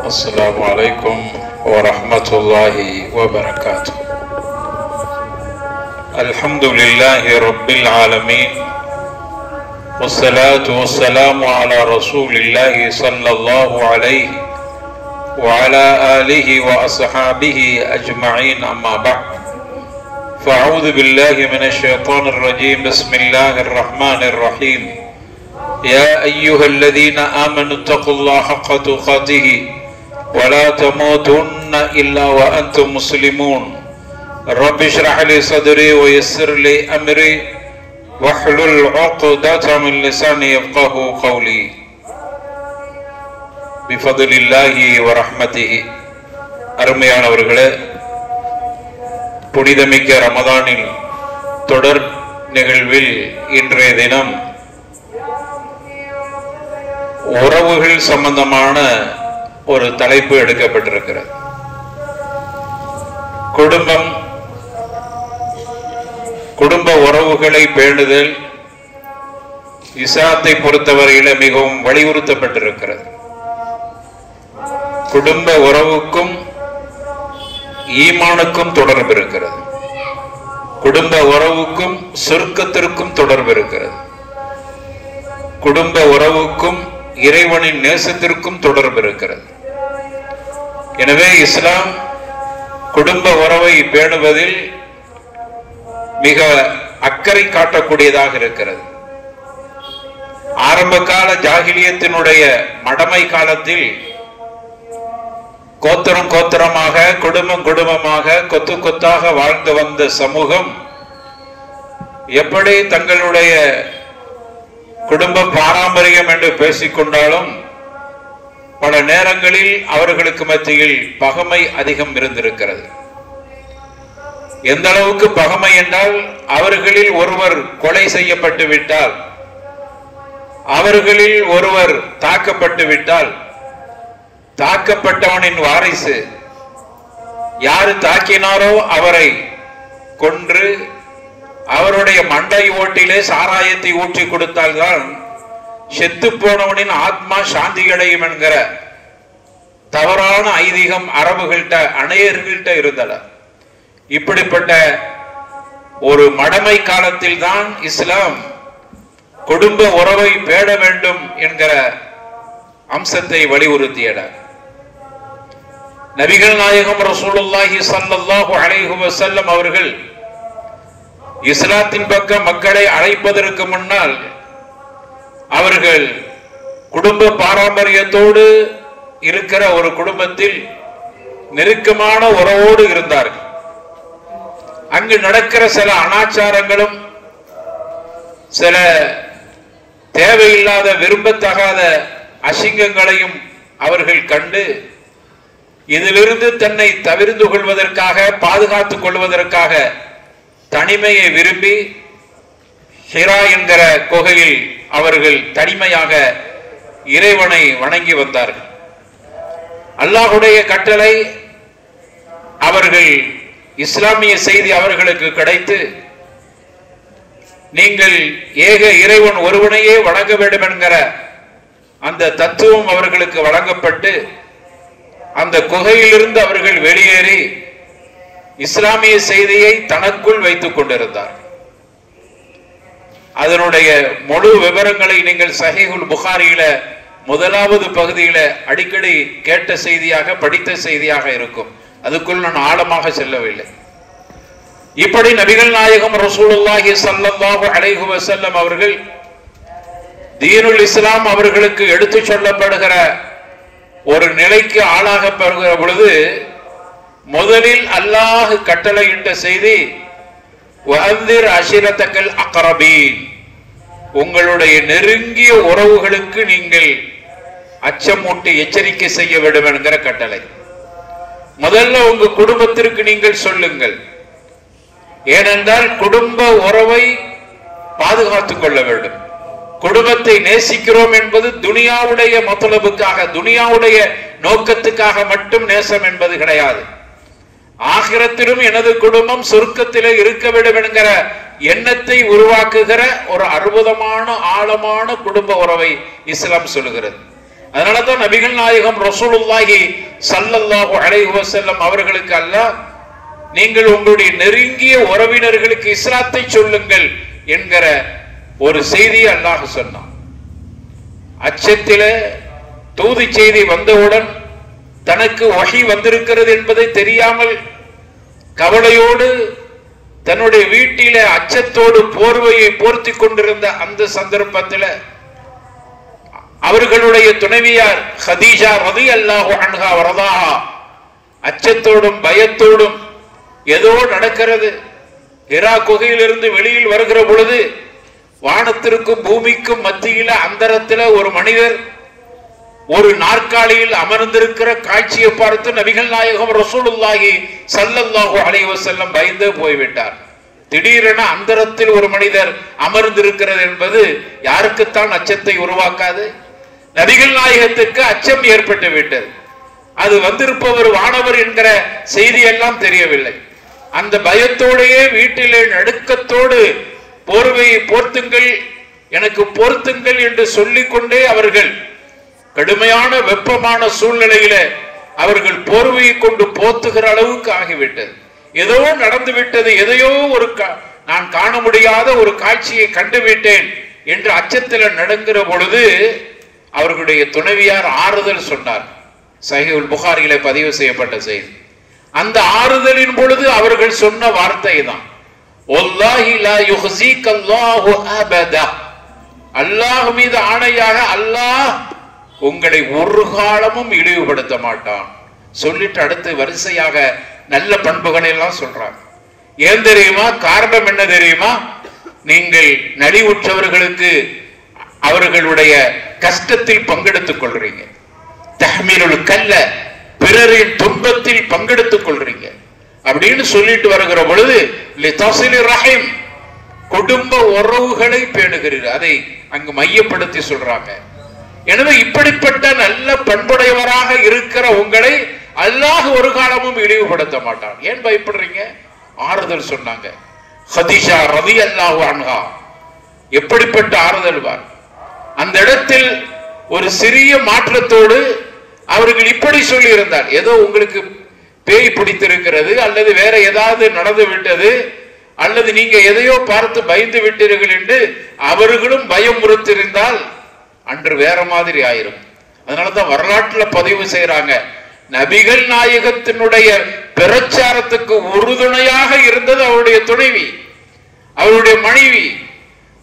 السلام عليكم ورحمة الله وبركاته. الحمد لله رب العالمين، والصلاة والسلام على رسول الله صلى الله عليه وعلى آله وأصحابه أجمعين، أما بعد، فأعوذ بالله من الشيطان الرجيم. بسم الله الرحمن الرحيم. يا أيها الذين آمنوا اتقوا الله حق تقاته ولا تموتن إلا وأنتم مسلمون. رب اشرح لي صدري ويسر لي أمري واحلل عقدة من لساني يفقهوا قولي. بفضل الله ورحمته. அருமையானவர்களே, புனிதமிக்க ரமதானில் தொடர் நிகழ்வில் இன்றைய தினம் உறவுகள் சம்பந்தமான ஒரு தலைப்பு எடுக்கப்பட்டிருக்கிறது. குடும்ப உறவுகளை பேணுதல் இஸ்லாத்தை பொறுத்தவரையில மிகவும் வலியுறுத்தப்பட்டிருக்கிறது. குடும்ப உறவுக்கும் ஈமானுக்கும் தொடர்பு இருக்கிறது. குடும்ப உறவுக்கும் சொர்க்கத்திற்கும் தொடர்பு இருக்கிறது. குடும்ப உறவுக்கும் இறைவனின் நேசத்திற்கும் தொடர்பு இருக்கிறது. எனவே இஸ்லாம் குடும்ப உறவை பேணுவதில் மிக அக்கறை காட்டக்கூடியதாக இருக்கிறது. ஆரம்ப கால ஜாகிலியத்தினுடைய மடமை காலத்தில் கோத்திரம் கோத்திரமாக, குடும்பம் குடும்பமாக, கொத்து கொத்தாக வாழ்ந்து வந்த சமூகம் எப்படி தங்களுடைய குடும்ப பாரம்பரியம் என்று பேசிக்கொண்டாலும் பல நேரங்களில் அவர்களுக்கு மத்தியில் பகைமை அதிகம் இருந்திருக்கிறது. எந்த அளவுக்கு பகைமை என்றால், அவர்களில் ஒருவர் கொலை செய்யப்பட்டு விட்டால், அவர்களில் ஒருவர் தாக்கப்பட்டு விட்டால், தாக்கப்பட்டவனின் வாரிசு யாரு தாக்கினாரோ அவரை கொன்று அவருடைய மண்டை ஓட்டிலே சாராயத்தை ஊற்றி கொடுத்தால்தான் செத்து போனவனின் ஆத்மா சாந்தி அடையும் என்கிற தவறான ஐதீகம் அரபுகள்கிட்ட அநேகர்கள்ட்ட இருந்தன. இப்படிப்பட்ட ஒரு மடமை காலத்தில் தான் இஸ்லாம் குடும்ப உறவை பேண வேண்டும் என்கிற அம்சத்தை வலியுறுத்தியன. நபிகள் நாயகம் ரசூலுல்லாஹி ஸல்லல்லாஹு அலைஹி வஸல்லம் அவர்கள் இஸ்லாத்தின் பக்கம் மக்களை அழைப்பதற்கு முன்னால் அவர்கள் குடும்ப பாரம்பரியத்தோடு இருக்கிற ஒரு குடும்பத்தில் நெருக்கமான உறவோடு இருந்தார்கள். அங்கு நடக்கிற சில அனாச்சாரங்களும் சில தேவையில்லாத விரும்பத்தகாத அசிங்கங்களையும் அவர்கள் கண்டு இதிலிருந்து தன்னை தவிர்த்து கொள்வதற்காக, பாதுகாத்துக் கொள்வதற்காக தனிமையை விரும்பி ஹிரா என்கிற குகையில் அவர்கள் தனிமையாக இறைவனை வணங்கி வந்தார்கள். அல்லாஹ்வுடைய கட்டளை, அவர்கள் இஸ்லாமிய செய்தி அவர்களுக்கு கிடைத்து, நீங்கள் ஏக இறைவன் ஒருவனையே வணங்க வேண்டும் என்கிற அந்த தத்துவம் அவர்களுக்கு வழங்கப்பட்டு அந்த குகையிலிருந்து அவர்கள் வெளியேறி இஸ்லாமிய செய்தியை தனக்குள் வைத்துக் கொண்டிருந்தார். அதனுடைய முழு விவரங்களை நீங்கள் சஹீஹுல் புகாரியில முதலாவது பகுதியில அடிக்கடி கேட்ட செய்தியாக, படித்த செய்தியாக இருக்கும். அதுக்குள் நான் ஆழமாக செல்லவில்லை. இப்படி நபிகள் நாயகம் ரசூலுல்லாஹி ஸல்லல்லாஹு அலைஹி வஸல்லம் அவர்கள் தீனுல் இஸ்லாம் அவர்களுக்கு எடுத்து சொல்லப்படுகிற ஒரு நிலைக்கு ஆளாக பெறுகிற பொழுது முதலில் அல்லாஹ் கட்டளையிட்ட செய்தி, வஅந்திர் அஷிரத்தக்கல் அக்ரபீன், உங்களுடைய நெருங்கிய உறவுகளுக்கு நீங்கள் அச்சமூட்டி எச்சரிக்கை செய்ய வேண்டும் என்கிற கட்டளை. முதல்ல உங்க குடும்பத்திற்கு நீங்கள் சொல்லுங்கள். ஏனென்றால் குடும்ப உறவை பாதுகாத்துக் கொள்ள வேண்டும். குடும்பத்தை நேசிக்கிறோம் என்பது துனியாவுடைய மத்தலபுக்காக, துனியாவுடைய நோக்கத்துக்காக மட்டும் நேசம் என்பது கிடையாது. ஆகிரத்திலும் எனது குடும்பம் சொர்க்கத்திலே இருக்க வேண்டும் என்கிற எண்ணத்தை உருவாக்குகிற ஒரு அற்புதமான ஆழமான குடும்ப உறவை இஸ்லாம் சொல்லுகிறது. அதனாலதான் நபிகள் நாயகம் ரசூலுல்லாஹி ஸல்லல்லாஹு அலைஹி வஸல்லம் அவர்களுக்கு அல்லாஹ் நீங்கள் உங்களுடைய நெருங்கிய உறவினர்களுக்கு இஸ்லாத்தை சொல்லுங்கள் என்கிற ஒரு செய்தியை அல்லாஹ் சொன்னான். அச்சத்திலே தூது செய்தி வந்தவுடன் தனக்கு வஹி வந்திருக்கிறது என்பதை தெரியாமல் கவலையோடு தன்னுடைய வீட்டிலே அச்சத்தோடு போர்வையை போர்த்தி கொண்டிருந்த அந்த சந்தர்ப்பத்தில் அவர்களுடைய துணைவியார் ஹதீஜா ரலியல்லாஹு அன்ஹா வரதாஹா அச்சத்தோடும் பயத்தோடும் ஏதோ நடக்கிறது. ஹிரா குகையிலிருந்து வெளியில் வருகிற பொழுது வானத்திற்கும் பூமிக்கும் மத்தியில அந்தரத்தில் ஒரு மனிதர் ஒரு நாற்காலியில் அமர்ந்திருக்கிற காட்சியை பார்த்து நபிகள் நாயகம் ரசூலுல்லாஹி ஸல்லல்லாஹு அலைஹி வஸல்லம் பயந்து போய்விட்டார். திடீரென அந்தரத்தில் ஒரு மனிதர் அமர்ந்திருக்கிறது என்பது யாருக்குத்தான் அச்சத்தை உருவாக்காது? நபிகள் நாயகத்துக்கு அச்சம் ஏற்பட்டு விட்டது. அது வந்திருப்பவர் வானவர் என்கிற செய்தி எல்லாம் தெரியவில்லை. அந்த பயத்தோடையே வீட்டிலே நடுக்கத்தோடு போர்வையை போர்த்துங்கள், எனக்கு போர்த்துங்கள் என்று சொல்லிக்கொண்டே அவர்கள் கடுமையான வெப்பமான சூழ்நிலையில அவர்கள் போர்வையை கொண்டு போத்துகிற அளவுக்கு ஆகிவிட்டது. ஏதோ நடந்து விட்டது, எதையோ ஒரு நான் காண முடியாத ஒரு காட்சியை கண்டுவிட்டேன் என்று அச்சத்தில் நடுங்கிற பொழுது அவர்களுடைய துணைவியார் ஆறுதல் சொன்னார். சஹீஹுல் புகாரியிலே பதிவு செய்யப்பட்ட செய்தி. அந்த ஆறுதலின் பொழுது அவர்கள் சொன்ன வார்த்தை தான், வல்லாஹி லா யுஹ்ஸீகல்லாஹு அபதா, அல்லாஹ் மீது ஆணையாக அல்லாஹ் உங்களை ஒரு காலமும் இழிவுபடுத்த மாட்டான். சொல்லிட்டு அடுத்து வரிசையாக நல்ல பண்புகளை எல்லாம் சொல்றாங்க. ஏன் தெரியுமா? காரணம் என்ன தெரியுமா? நீங்கள் நலிவுற்றவர்களுக்கு அவர்களுடைய கஷ்டத்தில் பங்கெடுத்துக் கொள்றீங்க. தஹ்மீலுல் கல்ல, பிறரின் துன்பத்தில் பங்கெடுத்துக் கொள்றீங்க அப்படின்னு சொல்லிட்டு வருகிற பொழுது லிதஸிலி ரஹீம், குடும்ப உறவுகளை பேணுகிறீர்கள். அதை அங்கு மையப்படுத்தி சொல்றாங்க. எனவே இப்படிப்பட்ட நல்ல பண்புடையவராக இருக்கிற உங்களை அல்லாஹ் ஒரு காலமும் இழிவுபடுத்த மாட்டான். ஏன் பயப்படுறீங்க? ஆறுதல் சொன்னாங்க. ஹதீஜா ரலியல்லாஹு அன்ஹா எப்படிப்பட்ட ஆறுதல் பார். அந்த இடத்தில் ஒரு சிறிய மாற்றத்தோடு அவர்கள் இப்படி சொல்லி இருந்தார், ஏதோ உங்களுக்கு பேய் பிடித்திருக்கிறது அல்லது வேற ஏதாவது நடந்து விட்டது அல்லது நீங்க எதையோ பார்த்து பயந்து விட்டீர்கள் என்று அவர்களும் பயம் முறுத்திருந்தால் அன்று வேற மாதிரி ஆயிரும். அதனாலதான் வரலாற்றுல பதிவு செய்யறாங்க, நபிகள் நாயகத்தினுடைய பிரச்சாரத்துக்கு உறுதுணையாக இருந்தது அவருடைய துணைவி, அவருடைய மனைவி.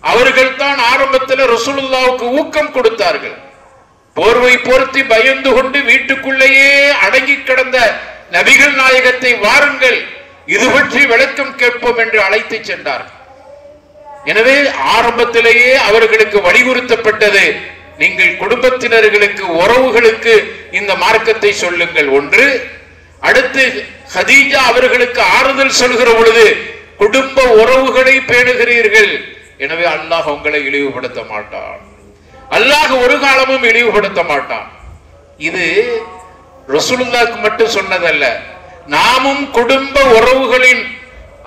அவர்கள் தான் ஆரம்பத்தில் ரசூலுல்லாஹ்வுக்கு ஊக்கம் கொடுத்தார்கள். போர்வை போர்த்தி பயந்து கொண்டு வீட்டுக்குள்ளேயே அடங்கி கிடந்த நபிகள் நாயகத்தை வாருங்கள், இது பற்றி விளக்கம் கேட்போம் என்று அழைத்து சென்றார். எனவே ஆரம்பத்திலேயே அவர்களுக்கு வலியுறுத்தப்பட்டது, நீங்கள் குடும்பத்தினர்களுக்கு உறவுகளுக்கு இந்த மார்க்கத்தை சொல்லுங்கள் ஒன்று. அடுத்து ஹதீஜா அவர்களுக்கு ஆறுதல் சொல்கிற பொழுது குடும்ப உறவுகளை பேணுகிறீர்கள், எனவே அல்லாஹ் உங்களை இழிவுபடுத்த மாட்டான், அல்லாஹ் ஒரு காலமும் இழிவுபடுத்த மாட்டான். இது ரசூலுல்லாஹ்க்கு மட்டும் சொன்னதல்ல, நாமும் குடும்ப உறவுகளின்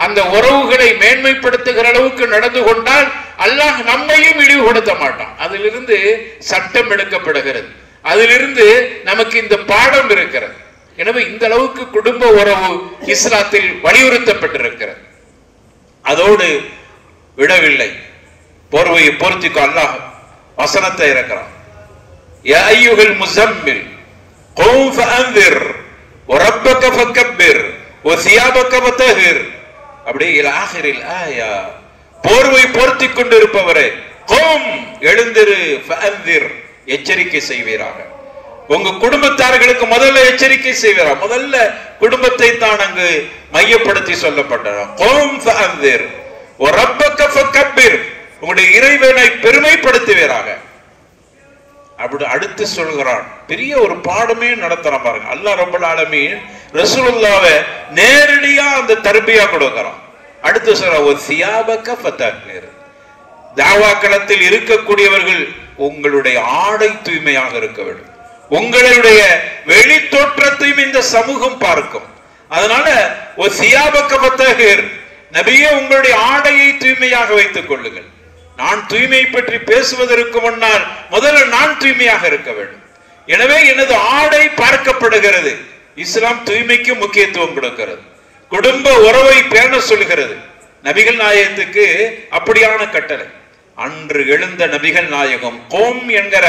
அந்த உறவுகளை மேன்மைப்படுத்துகிற அளவுக்கு நடந்து கொண்டால் அல்லாஹ் நம்மையும் இழிவுபடுத்த மாட்டான். அதிலிருந்து சட்டம் எடுக்கப்படுகிறது, அதிலிருந்து நமக்கு இந்த பாடம் இருக்கிறது. எனவே இந்த அளவுக்கு குடும்ப உறவு இஸ்லாத்தில் வலியுறுத்தப்பட்டிருக்கிறது. அதோடு விடவில்லை, போர்வையை பொருத்திக்கோ, அல்லாஹ் வசனத்தை இறக்கிறான். யா அய்யுஹல் முஸம்மில் கும் ஃபஅன்திர் வரப்பக ஃபகப்பிர் வசியாபக ஃபதஹிர், அப்படியே இலா ஆகிரில் ஆயா, போர்வை போர்த்தி கொண்டிருப்பவரே கும், எழுந்திரு, ஃபஅன்திர், எச்சரிக்கை செய்வீராக. உங்க குடும்பத்தார்களுக்கு முதல்ல எச்சரிக்கை செய்வீராக. முதல்ல குடும்பத்தை தான் அங்கு மையப்படுத்தி சொல்லப்பட்டது. கும் ஃபஅன்திர் வரப்பக ஃபகப்பிர், உங்களுடைய இறைவனை பெருமைப்படுத்துவீராக. அப்படி அடுத்து சொல்கிறான், பெரிய ஒரு பாடமே நடத்துறான் பாருங்க. அல்லாஹ் ரப்பல் ஆலமீன் ரசூலுல்லாஹ்வை நேரடியா அந்த தர்பியா கொடுக்கிறான். அடுத்து சொல்ற தாவா களத்தில் இருக்கக்கூடியவர்கள் உங்களுடைய ஆடை தூய்மையாக இருக்க வேண்டும், உங்களுடைய வெளி தோற்றத்தையும் இந்த சமூகம் பார்க்கும். அதனால நபியே உங்களுடைய ஆடையை தூய்மையாக வைத்துக் கொள்ளுங்கள். நான் தூய்மை பற்றி பேசுவதற்கு முன்னால் முதல்ல நான் தூய்மையாக இருக்க வேண்டும். எனவே எனது ஆடை பார்க்கப்படுகிறது. இஸ்லாம் தூய்மைக்கு முக்கியத்துவம் கொடுக்கிறது. குடும்ப உறவை பேண சொல்கிறது. நபிகள் நாயகத்துக்கு அப்படியான கட்டளை. அன்று எழுந்த நபிகள் நாயகம் கோம் என்கிற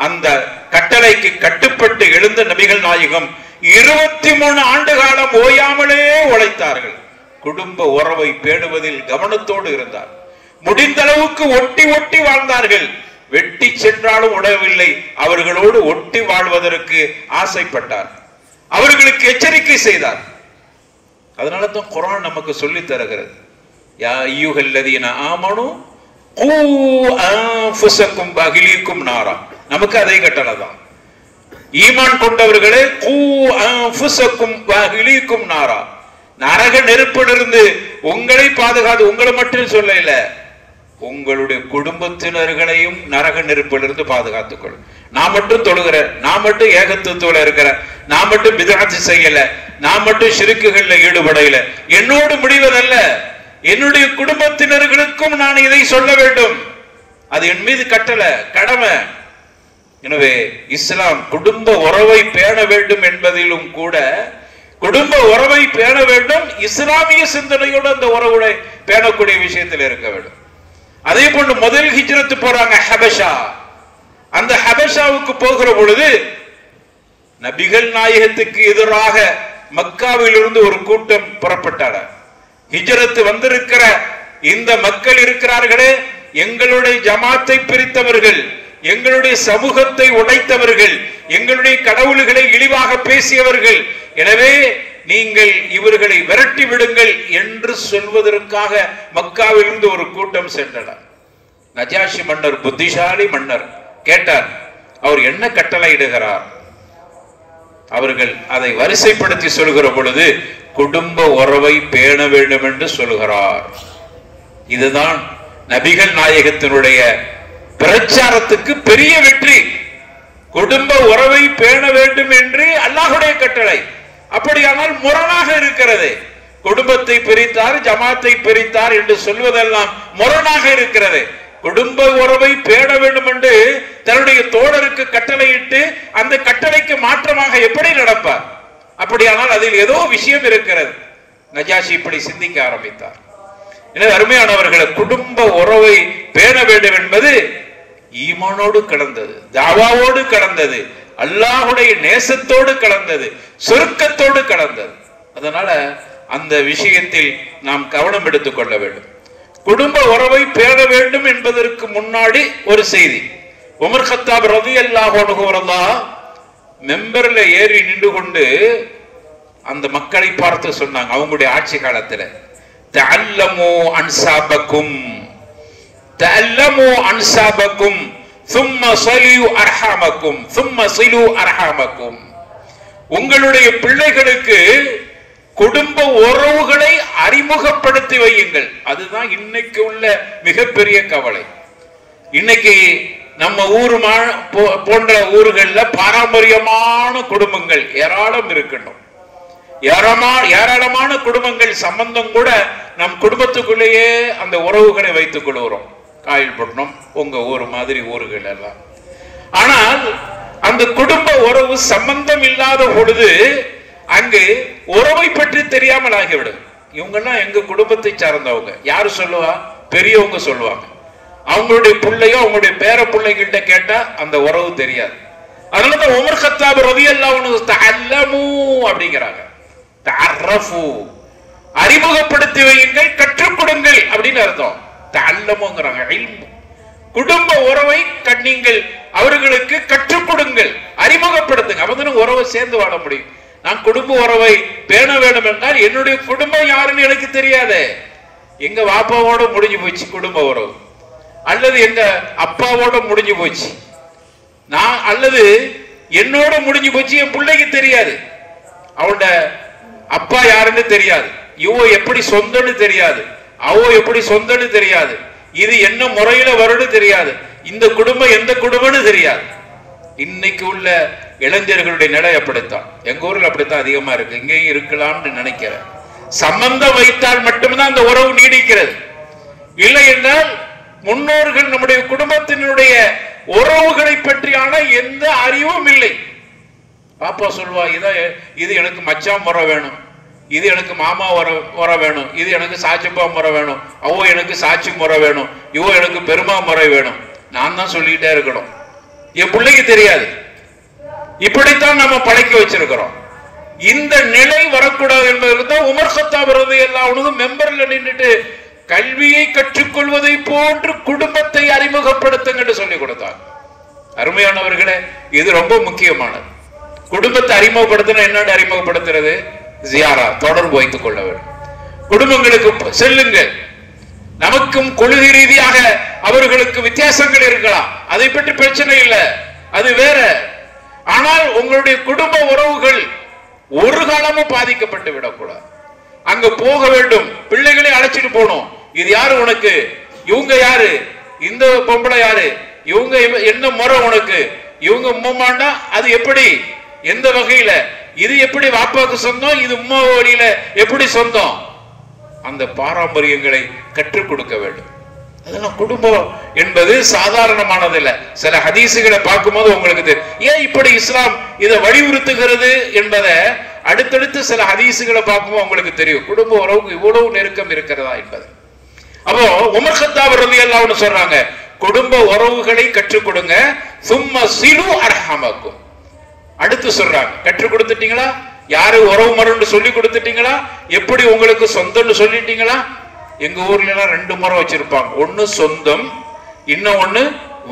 அந்த கட்டளைக்கு கட்டுப்பட்டு எழுந்த நபிகள் நாயகம் 23 ஆண்டு காலம் ஓயாமலே உழைத்தார்கள். குடும்ப உறவை பேணுவதில் கவனத்தோடு இருந்தார். முடிந்த அளவுக்கு ஒட்டி ஒட்டி வாழ்ந்தார்கள். வெட்டி சென்றாலும் உடவில்லை, அவர்களோடு ஒட்டி வாழ்வதற்கு ஆசைப்பட்டார். அவர்களுக்கு எச்சரிக்கை செய்தார். அதனால தான் குர்ஆன் நமக்கு சொல்லி தருகிறது, யா அய்யுஹல்லதீன ஆமனு கூ அன்ஃபுஸக்கும் வஅஹ்லீக்கும் நாரா. நமக்கு அதே கட்டளை தான். ஈமான் கொண்டவர்களே கூ அன்ஃபுஸக்கும் வஅஹ்லீக்கும் நாரா, நரக நெருப்பிலிருந்து உங்களை பாதுகாத்து, உங்களை மட்டும் சொல்லல, உங்களுடைய குடும்பத்தினர்களையும் நரக நெருப்பிலிருந்து பாதுகாத்துக் கொள். நான் மட்டும் தொழுகிறேன், நான் மட்டும் ஏகத்துவத்தோட இருக்கிறேன், நான் மட்டும் பிதஅத் செய்யல, நான் மட்டும் ஷிர்க்குகள்ல ஈடுபடல, என்னோடு முடிவதல்ல, என்னுடைய குடும்பத்தினர்களுக்கும் நான் இதை சொல்ல வேண்டும். அது என் மீது கட்டளை, கடமை. எனவே இஸ்லாம் குடும்ப உறவை பேண வேண்டும் என்பதிலும் கூட குடும்ப உறவை பேண வேண்டும், இஸ்லாமிய சிந்தனையோடு அந்த உறவுகளை பேணக்கூடிய விஷயத்தில் இருக்க வேண்டும். அதே போன்று முதல் ஹிஜ்ரத் போறாங்க ஹபஷா. அந்த ஹபஷாவுக்கு போகிற பொழுது நபிகள் நாயகத்துக்கு எதிராக மக்காவில் இருந்து ஒரு கூட்டம் புறப்பட்டார். ஹிஜ்ரத் வந்திருக்கிற இந்த மக்கள் இருக்கிறார்களே, எங்களுடைய ஜமாத்தை பிரித்தவர்கள், எங்களுடைய சமூகத்தை உடைத்தவர்கள், எங்களுடைய கடவுள்களை இழிவாக பேசியவர்கள், எனவே நீங்கள் இவர்களை விரட்டி விடுங்கள் என்று சொல்வதற்காக மக்காவில் இருந்து ஒரு கூட்டம் சென்றனர். நஜாஷி மன்னர் புத்திசாலி மன்னர் கேட்டார், அவர் என்ன கட்டளை இடுகிறார்? அவர்கள் அதை வரிசைப்படுத்தி சொல்கிற பொழுது குடும்ப உறவை பேண வேண்டும் என்று சொல்கிறார். இதுதான் நபிகள் நாயகத்தினுடைய பிரச்சாரத்துக்கு பெரிய வெற்றி. குடும்ப உறவை பேண வேண்டும் என்று அல்லாஹ்வுடைய கட்டளை. அப்படியானால் முரணாக இருக்கிறது. குடும்பத்தை பிரித்தார், ஜமாத்தை பிரித்தார் என்று சொல்வதெல்லாம் முரணாக இருக்கிறது. குடும்ப உறவை பேண வேண்டும் என்று தன்னுடைய தோழருக்கு கட்டளையிட்டு அந்த கட்டளைக்கு மாற்றமாக எப்படி நடப்பார்? அப்படியானால் அதில் ஏதோ விஷயம் இருக்கிறது. நஜாஷி இப்படி சிந்திக்க ஆரம்பித்தார். எனவே அருமையானவர்களை, குடும்ப உறவை பேண வேண்டும் என்பது ஈமானோடு கலந்தது, தாவாவோடு கலந்தது, அல்லாஹ்வுடைய நேசத்தோடு கலந்தது, சொர்க்கத்தோடு கலந்தது. அதனால அந்த விஷயத்தில் நாம் கவனம் எடுத்துக் கொள்ள வேண்டும். குடும்ப உறவை பேண வேண்டும் என்பதற்கு முன்னாடி ஒரு செய்தி. உமர் கத்தாப் ரலியல்லாஹு அன்ஹு மெம்பர்ல ஏறி நின்று கொண்டு அந்த மக்களை பார்த்து சொன்னாங்க, அவங்களுடைய ஆட்சி காலத்துல, தஅல்லமு அன்சாபக்கும் தஅல்லமு அன்சாபக்கும் ثم صلوا ارحامكم ثم صلوا ارحامكم. உங்களுடைய பிள்ளைகளுக்கு குடும்ப உறவுகளை அறிமுகப்படுத்தி வையுங்கள். அதுதான் இன்னைக்கு உள்ள மிகப்பெரிய கவலை. இன்னைக்கு நம்ம ஊர் போன்ற ஊர்கள்ல பாரம்பரியமான குடும்பங்கள் ஏராளம் இருக்கணும். ஏராளமான குடும்பங்கள் சம்பந்தம் கூட நம் குடும்பத்துக்குள்ளேயே அந்த உறவுகளை வைத்துக் கொள்கிறோம். காயல்பட்டினம், உங்க ஊர் மாதிரி ஊர்கள் எல்லாம். ஆனால் அந்த குடும்ப உறவு சம்பந்தம் இல்லாத பொழுது அங்கு உறவை பற்றி தெரியாமல் ஆகிவிடும். இவங்கெல்லாம் எங்க குடும்பத்தை சார்ந்தவங்க. யாரு சொல்லுவா? பெரியவங்க சொல்லுவாங்க. அவங்களுடைய பிள்ளையோ அவங்களுடைய பேர பிள்ளைகிட்ட கேட்டா அந்த உறவு தெரியாது. அதனாலதான் உமர் கத்தாப் ரலியல்லாஹு அன்ஹு தஅல்லமு அப்படிங்கிறாங்க. தஅர்ரஃபு, அறிமுகப்படுத்தி வையுங்கள், கற்றுக் கொடுங்கள் அப்படின்னு அர்த்தம். தஅல்லமுங்கறாங்க, இல்மு. குடும்ப உறவை நீங்கள் அவர்களுக்கு கற்றுக் கொடுங்கள், அறிமுகப்படுத்துங்க. அப்பதான் உறவை சேர்ந்து வாழ முடியும். நான் குடும்ப உறவை பேண வேண்டும் என்றால் என்னுடைய குடும்பம் யாருன்னு எனக்கு தெரியாது. எங்க வாப்பாவோட முடிஞ்சு போச்சு குடும்ப உறவு, அல்லது எங்க அப்பாவோட முடிஞ்சு போச்சு, நான் அல்லது என்னோட முடிஞ்சு போச்சு, என் பிள்ளைக்கு தெரியாது, அவனோட அப்பா யாருன்னு தெரியாது, இவோ எப்படி சொந்தன்னு தெரியாது, அவோ எப்படி சொந்தன்னு தெரியாது, இது என்ன முறையில வரும்னு தெரியாது, இந்த குடும்பம் எந்த குடும்பம்னு தெரியாது. இன்னைக்கு உள்ள இளைஞர்களுடைய நிலை அப்படித்தான். எங்க ஊர்ல அப்படித்தான் அதிகமா இருக்கு. இங்கேயும் இருக்கலாம்னு நினைக்கிறேன். சம்பந்தம் வைத்தால் மட்டும்தான் அந்த உறவு நீடிக்கிறது. இல்லை என்றால் முன்னோர்கள் நம்முடைய குடும்பத்தினுடைய உறவுகளை பற்றியான எந்த அறிவும் இல்லை. பாப்பா சொல்வா, இது எனக்கு மச்சான் முறை வேணும், இது எனக்கு மாமா முறை வேணும், இது எனக்கு சாச்சிப்பா முறை வேணும், அவோ எனக்கு சாட்சி முறை வேணும், இவோ எனக்கு பெருமா முறை வேணும். நான் தான் சொல்லிட்டே இருக்கணும். என் பிள்ளைக்கு தெரியாது. இப்படித்தான் நம்ம பழக்கி வச்சிருக்கிறோம். இந்த நிலை வரக்கூடாது என்பதற்கு தான் உமர் கத்தாப் ரலியல்லாஹு அன்ஹு மெம்பர்ல நின்றுட்டு கல்வியை கற்றுக்கொள்வதை போன்று குடும்பத்தை அறிமுகப்படுத்துங்க சொல்லி கொடுத்தார். அருமையானவர்களே, இது ரொம்ப முக்கியமானது. குடும்பத்தை அறிமுகப்படுத்தின என்னன்னு அறிமுகப்படுத்துறது? ஜியாரா, தொடர்பு வைத்துக் கொள்ள வேண்டும். குடும்பங்களுக்கு செல்லுங்கள். நமக்கும் கொள்கை ரீதியாக அவர்களுக்கு வித்தியாசங்கள் இருக்கலாம், அதை பற்றி பிரச்சனை இல்லை, அது வேற. ஆனால் உங்களுடைய குடும்ப உறவுகள் ஒரு காலமும் பாதிக்கப்பட்டு விடக்கூடாது. அங்க போக வேண்டும், பிள்ளைகளை அழைச்சிட்டு போகணும். இது யாரு உனக்கு, இவங்க யாரு, இந்த பொம்பளை யாரு, இவங்க என்ன முறை உனக்கு, இவங்க உம்மாண்டா அது எப்படி, எந்த வகையில, இது எப்படி வாப்பாக்கு சொந்தம், இது உம்மா வழியில எப்படி சொந்தம், அந்த பாரம்பரியங்களை கற்றுக் கொடுக்க வேண்டும். அதெல்லாம் குடும்பம் என்பது சாதாரணமானது இல்ல. சில ஹதீசுகளை பார்க்கும்போது உங்களுக்கு தெரியும் ஏன் இப்படி இஸ்லாம் இதை வலியுறுத்துகிறது என்பதை அடுத்தடுத்து சில ஹதீசுகளை பார்க்கும்போது உங்களுக்கு தெரியும் குடும்ப உறவுக்கு இவ்வளவு நெருக்கம் இருக்கிறதா என்பது. அப்போ உமர் கத்தாப் ரலியல்லாஹு அன்ஹு சொல்றாங்க, குடும்ப உறவுகளை கற்றுக் கொடுங்க. சும்ம சிலு அர்ஹமக்கும். அடுத்து சொல்றாங்க, கற்றுக் கொடுத்துட்டீங்களா, யாரு உறவு மரம்னு சொல்லி கொடுத்துட்டீங்களா, எப்படி உங்களுக்கு சொந்தம்னு சொல்லிட்டீங்களா? எங்க ஊர்ல எல்லாம் 2 முறை வச்சிருப்பாங்க. ஒண்ணு சொந்தம், இன்னொன்னு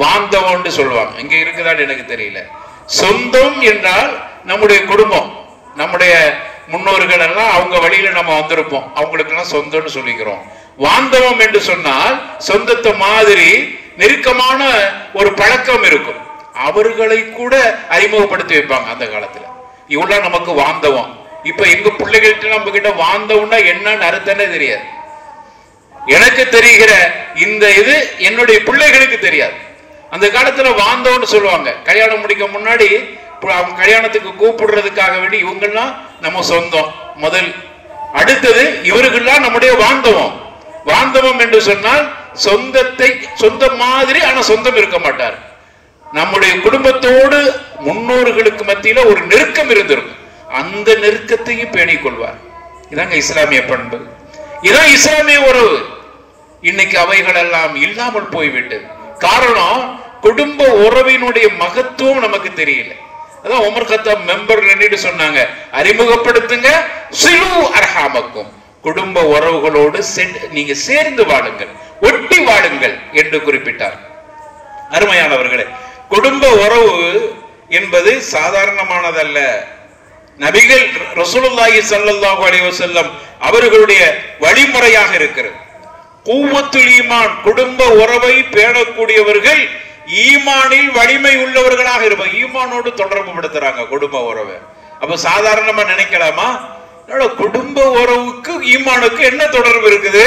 வாந்தவம்னு சொல்லுவாங்க. இங்க இருக்குதான்னு எனக்கு தெரியல. சொந்தம் என்றால் நம்முடைய குடும்பம், நம்முடைய முன்னோர்கள் எல்லாம் அவங்க வழியில நம்ம வந்திருப்போம், அவங்களுக்கு எல்லாம் சொந்தம்னு சொல்லிக்கிறோம். வாந்தவம் என்று சொன்னால் சொந்தத்தை மாதிரி நெருக்கமான ஒரு பழக்கம் இருக்கும், அவர்களை கூட அறிமுகப்படுத்தி வைப்பாங்க அந்த காலத்துல. இவ்வளவு நமக்கு வாந்தவம். இப்ப எங்க பிள்ளைகள்கிட்ட நம்ம கிட்ட வாந்தவம்னா என்னன்னு அர்த்தமே தெரியாது. எனக்கு தெரிகிற இந்த இது என்னுடைய பிள்ளைகளுக்கு தெரியாது. அந்த காலத்துல வாந்தவம்னு சொல்லுவாங்க. கல்யாணம் முடிக்க முன்னாடி அவங்க கல்யாணத்துக்கு கூப்பிடுறதுக்காக வேண்டி இவங்கெல்லாம் நம்ம சொந்தம் முதல். அடுத்தது இவர்கள்லாம் நம்முடைய வாந்தவம். வாந்தவம் என்று சொன்னால் சொந்தத்தை சொந்தம் மாதிரி, ஆனா சொந்தம் இருக்க மாட்டார். நம்முடைய குடும்பத்தோடு முன்னோர்களுக்கு மத்தியில ஒரு நெருக்கம் இருந்திருக்கும், அந்த நெருக்கத்தையும் பேணிக் கொள்வார். இதாங்க இஸ்லாமிய பண்பு, இதான் இஸ்லாமிய உறவு. இன்னைக்கு அவைகள் எல்லாம் இல்லாமல் போய்விட்டது. காரணம், குடும்ப உறவினுடைய மகத்துவம் நமக்கு தெரியல. அதான் உமர் கத்தாப் மெம்பர் நின்னுட்டு சொன்னாங்க, அறிமுகப்படுத்துங்க சிலு அர்ஹமக்கும், குடும்ப உறவுகளோடு நீங்க சேர்ந்து வாழுங்கள், ஒட்டி வாழுங்கள் என்று குறிப்பிட்டார். அருமையானவர்களே, குடும்ப உறவு என்பது சாதாரணமானதல்ல. நபிகள் ரசூலுல்லாஹி ஸல்லல்லாஹு அலைஹி வஸல்லம் அவர்களுடைய வழிமுறையாக இருக்கிறது. குவத்துல் ஈமான், குடும்ப உறவை பேணக்கூடியவர்கள் ஈமானில் வலிமை உள்ளவர்களாக இருப்பாங்க. ஈமானோடு தொடர்பு படுத்துறாங்க குடும்ப உறவை. அப்ப சாதாரணமா நினைக்கலாமா, குடும்ப உறவுக்கு ஈமானுக்கு என்ன தொடர்பு இருக்குது?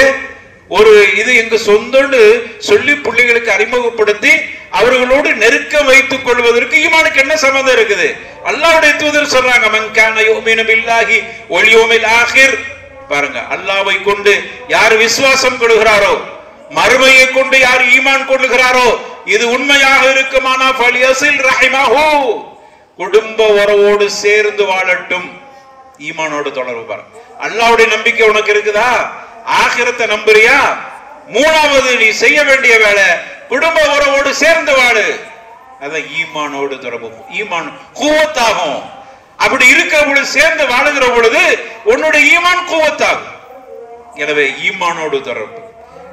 ஒரு இது எங்க சொந்தம்னு சொல்லி பிள்ளைகளுக்கு அறிமுகப்படுத்தி அவர்களோடு நெருக்கம் வைத்துக் கொள்வதற்கு ஈமானுக்கு என்ன சம்பந்தம் இருக்குது? அல்லாஹ்வுடைய தூதர் சொல்றாங்க, மன் கான யுமினு பில்லாஹி வல் யௌமில் ஆகிர். பாருங்க, அல்லாஹ்வை கொண்டு யார் விசுவாசம் கொள்கிறாரோ, மறுமையை கொண்டு யார் ஈமான் கொள்கிறாரோ, இது உண்மையாக இருக்குமானா ஃபல்யஸில் ரஹிமஹு, குடும்ப உறவோடு சேர்ந்து வாழட்டும். ஈமானோடு தொடர்பு பாருங்க. அல்லாஹ்வுடைய நம்பிக்கை உனக்கு இருக்குதா? ஆகிரத்தை நம்புறியா? மூணாவது நீ செய்ய வேண்டிய வேலை குடும்ப உறவோடு சேர்ந்து வாழு. அதான் ஈமானோடு தொடர்பு. ஈமான் குவத்தாகும். அப்படி இருக்கிற பொழுது, சேர்ந்து வாழுகிற பொழுது உன்னுடைய ஈமான் குவத்தாகும். எனவே ஈமானோடு தொடர்பு.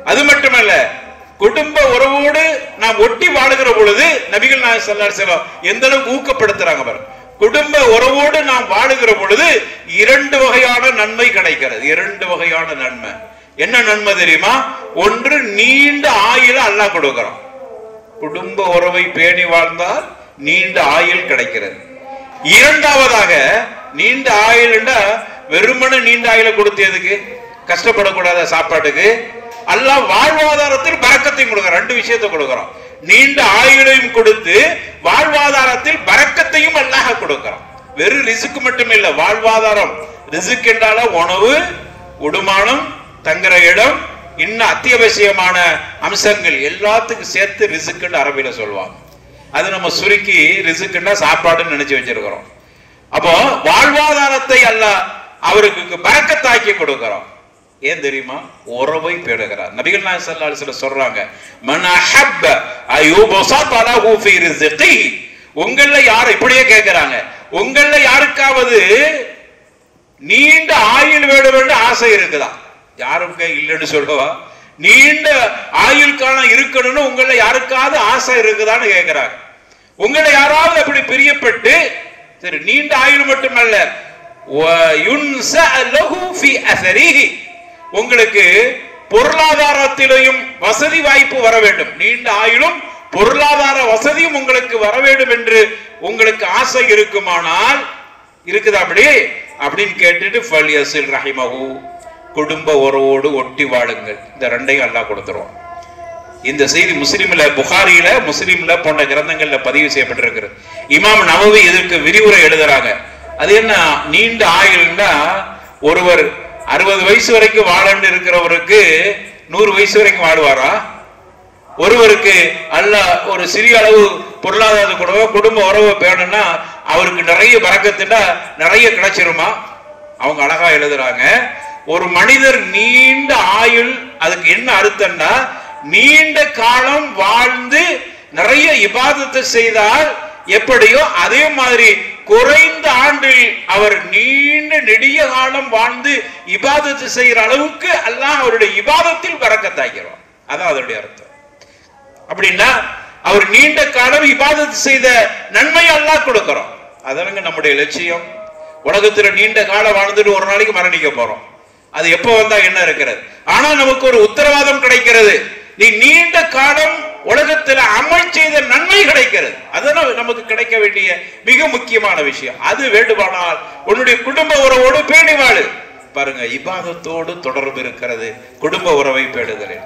அது மட்டுமல்ல, குடும்ப உறவோடு நாம் ஒட்டி வாழுகிற பொழுது நபிகள் நாயகம் ஸல்லல்லாஹு அலைஹி வஸல்லம் எந்த அளவுக்கு ஊக்கப்படுத்துறாங்க பாருங்க. குடும்ப உறவோடு நாம் வாழுகிற பொழுது 2 வகையான நன்மை கிடைக்கிறது. 2 வகையான நன்மை. என்ன நன்மை தெரியுமா? ஒன்று, நீண்ட ஆயுள அல்லாஹ் கொடுக்கிறான். குடும்ப உறவை பேணி வாழ்ந்தால் நீண்ட ஆயுள் கிடைக்கிறது. இரண்டாவதாக, நீண்ட ஆயுள் வெறுமனே நீண்ட ஆயுள கொடுத்ததுக்கு கஷ்டப்படக்கூடாத சாப்பாட்டுக்கு அல்லாஹ் வாழ்வாதாரத்தில் பரக்கத்தையும் கொடுக்கிறான். 2 விஷயத்தை கொடுக்கிறான். நீண்ட ஆயுளையும் கொடுத்து வாழ்வாதாரத்தில் பரக்கத்தையும் அல்லாஹ் கொடுக்கிறான். வெறும் ரிஸ்க் மட்டும் இல்ல, வாழ்வாதாரம். ரிஸ்க் என்றால உணவு, உடுமானம், தங்குற இடம், இன்னும் அத்தியாவசியமான அம்சங்கள் எல்லாத்துக்கும் சேர்த்து ரிசுக்குன்னு அரபியில சொல்லுவாங்க. அது நம்ம சுருக்கி ரிசுக்குன்னா சாப்பாடுன்னு நினைச்சு வச்சிருக்கிறோம். அப்போ வாழ்வாதாரத்தை அல்லாஹ் அவருக்கு பரக்கத்தாக்கி கொடுக்கிறோம். ஏன் தெரியுமா? உறவை பேணுகிறார். நபிகள் நாயகம் ஸல்லல்லாஹு அலைஹி வஸல்லம் சொல்றாங்க, மன் அஹப்ப அயுபஸத லஹு ஃபீ ரிஸ்கி. உங்கள யார் இப்படியே கேக்குறாங்க, உங்கள யாருக்காவது நீண்ட ஆயுள் வேண்டும் என்று ஆசை இருக்குதா? யாருக்கு இல்லைன்னு சொல்லுவா? நீண்ட ஆயுள் காலம் இருக்கணும்னு உங்கள யாருக்காவது ஆசை இருக்குதான்னு கேக்குறாங்க. உங்களை யாராவது அப்படி பிரியப்பட்டு, சரி நீண்ட ஆயுள் மட்டுமல்ல, உங்களுக்கு பொருளாதாரத்திலையும் வசதி வாய்ப்பு வர வேண்டும், நீண்ட ஆயுளும் பொருளாதார வசதியும் உங்களுக்கு வர வேண்டும் என்று உங்களுக்கு ஆசை இருக்குமானால், இருக்குதா அப்படி அப்படின்னு கேட்டுட்டு ஃபல்யஸில் ரஹிமஹு, குடும்ப உறவோடு ஒட்டி வாழுங்கள். இந்த ரெண்டையும் அல்லாஹ் கொடுத்துருவான். இந்த செய்தி முஸ்லிம்ல, புகாரியில, முஸ்லிம்ல போன்ற கிரந்தங்கள்ல பதிவு செய்யப்பட்டிருக்கிறது. இமாம் நவவி இதற்கு விரிவுரை எழுதுறாங்க. அது என்ன நீண்ட ஆயுள்னா, ஒருவர் 60 வயசு வரைக்கும் வாழன்னு இருக்கிறவருக்கு 100 வயசு வரைக்கும் வாழுவாரா? ஒருவருக்கு அல்லாஹ் ஒரு சிறிய அளவு பொருளாதார குடும்ப உறவு வேணும்னா அவருக்கு நிறைய பரக்கத்துனா நிறைய கிடைச்சிருமா? அவங்க அழகா எழுதுறாங்க, ஒரு மனிதர் நீண்ட ஆயுள், அதுக்கு என்ன அர்த்தம்னா நீண்ட காலம் வாழ்ந்து நிறைய இபாதத்தை செய்தால் எப்படியோ அதே மாதிரி குறைந்த ஆண்டில் அவர் நீண்ட நெடிய காலம் வாழ்ந்து இபாதத்து செய்யற அளவுக்கு அல்லாஹ் அவருடைய இபாதத்தில் பரக்கத்தாக்கிறோம். அதான் அதனுடைய அர்த்தம். அப்படின்னா அவர் நீண்ட காலம் இபாதத்து செய்த நன்மை அல்லாஹ் கொடுக்கிறோம். அதனால நம்முடைய லட்சியம் உலகத்துல நீண்ட காலம் வாழ்ந்துட்டு ஒரு நாளைக்கு மரணிக்க போறோம். அது எப்ப வந்தா என்ன இருக்கிறது? ஆனா நமக்கு ஒரு உத்தரவாதம் கிடைக்கிறது, நீ நீண்ட காலம் உலகத்தில் அமல் செய்த நன்மை கிடைக்கிறது. அதனால நமக்கு கிடைக்க வேண்டிய மிக முக்கியமான விஷயம். அது வேண்டுமானால் உன்னுடைய குடும்ப உறவோடு பேணி வாழு. பாருங்க, இபாதத்தோடு தொடர்பு இருக்கிறது குடும்ப உறவை பேணுகிறேன்.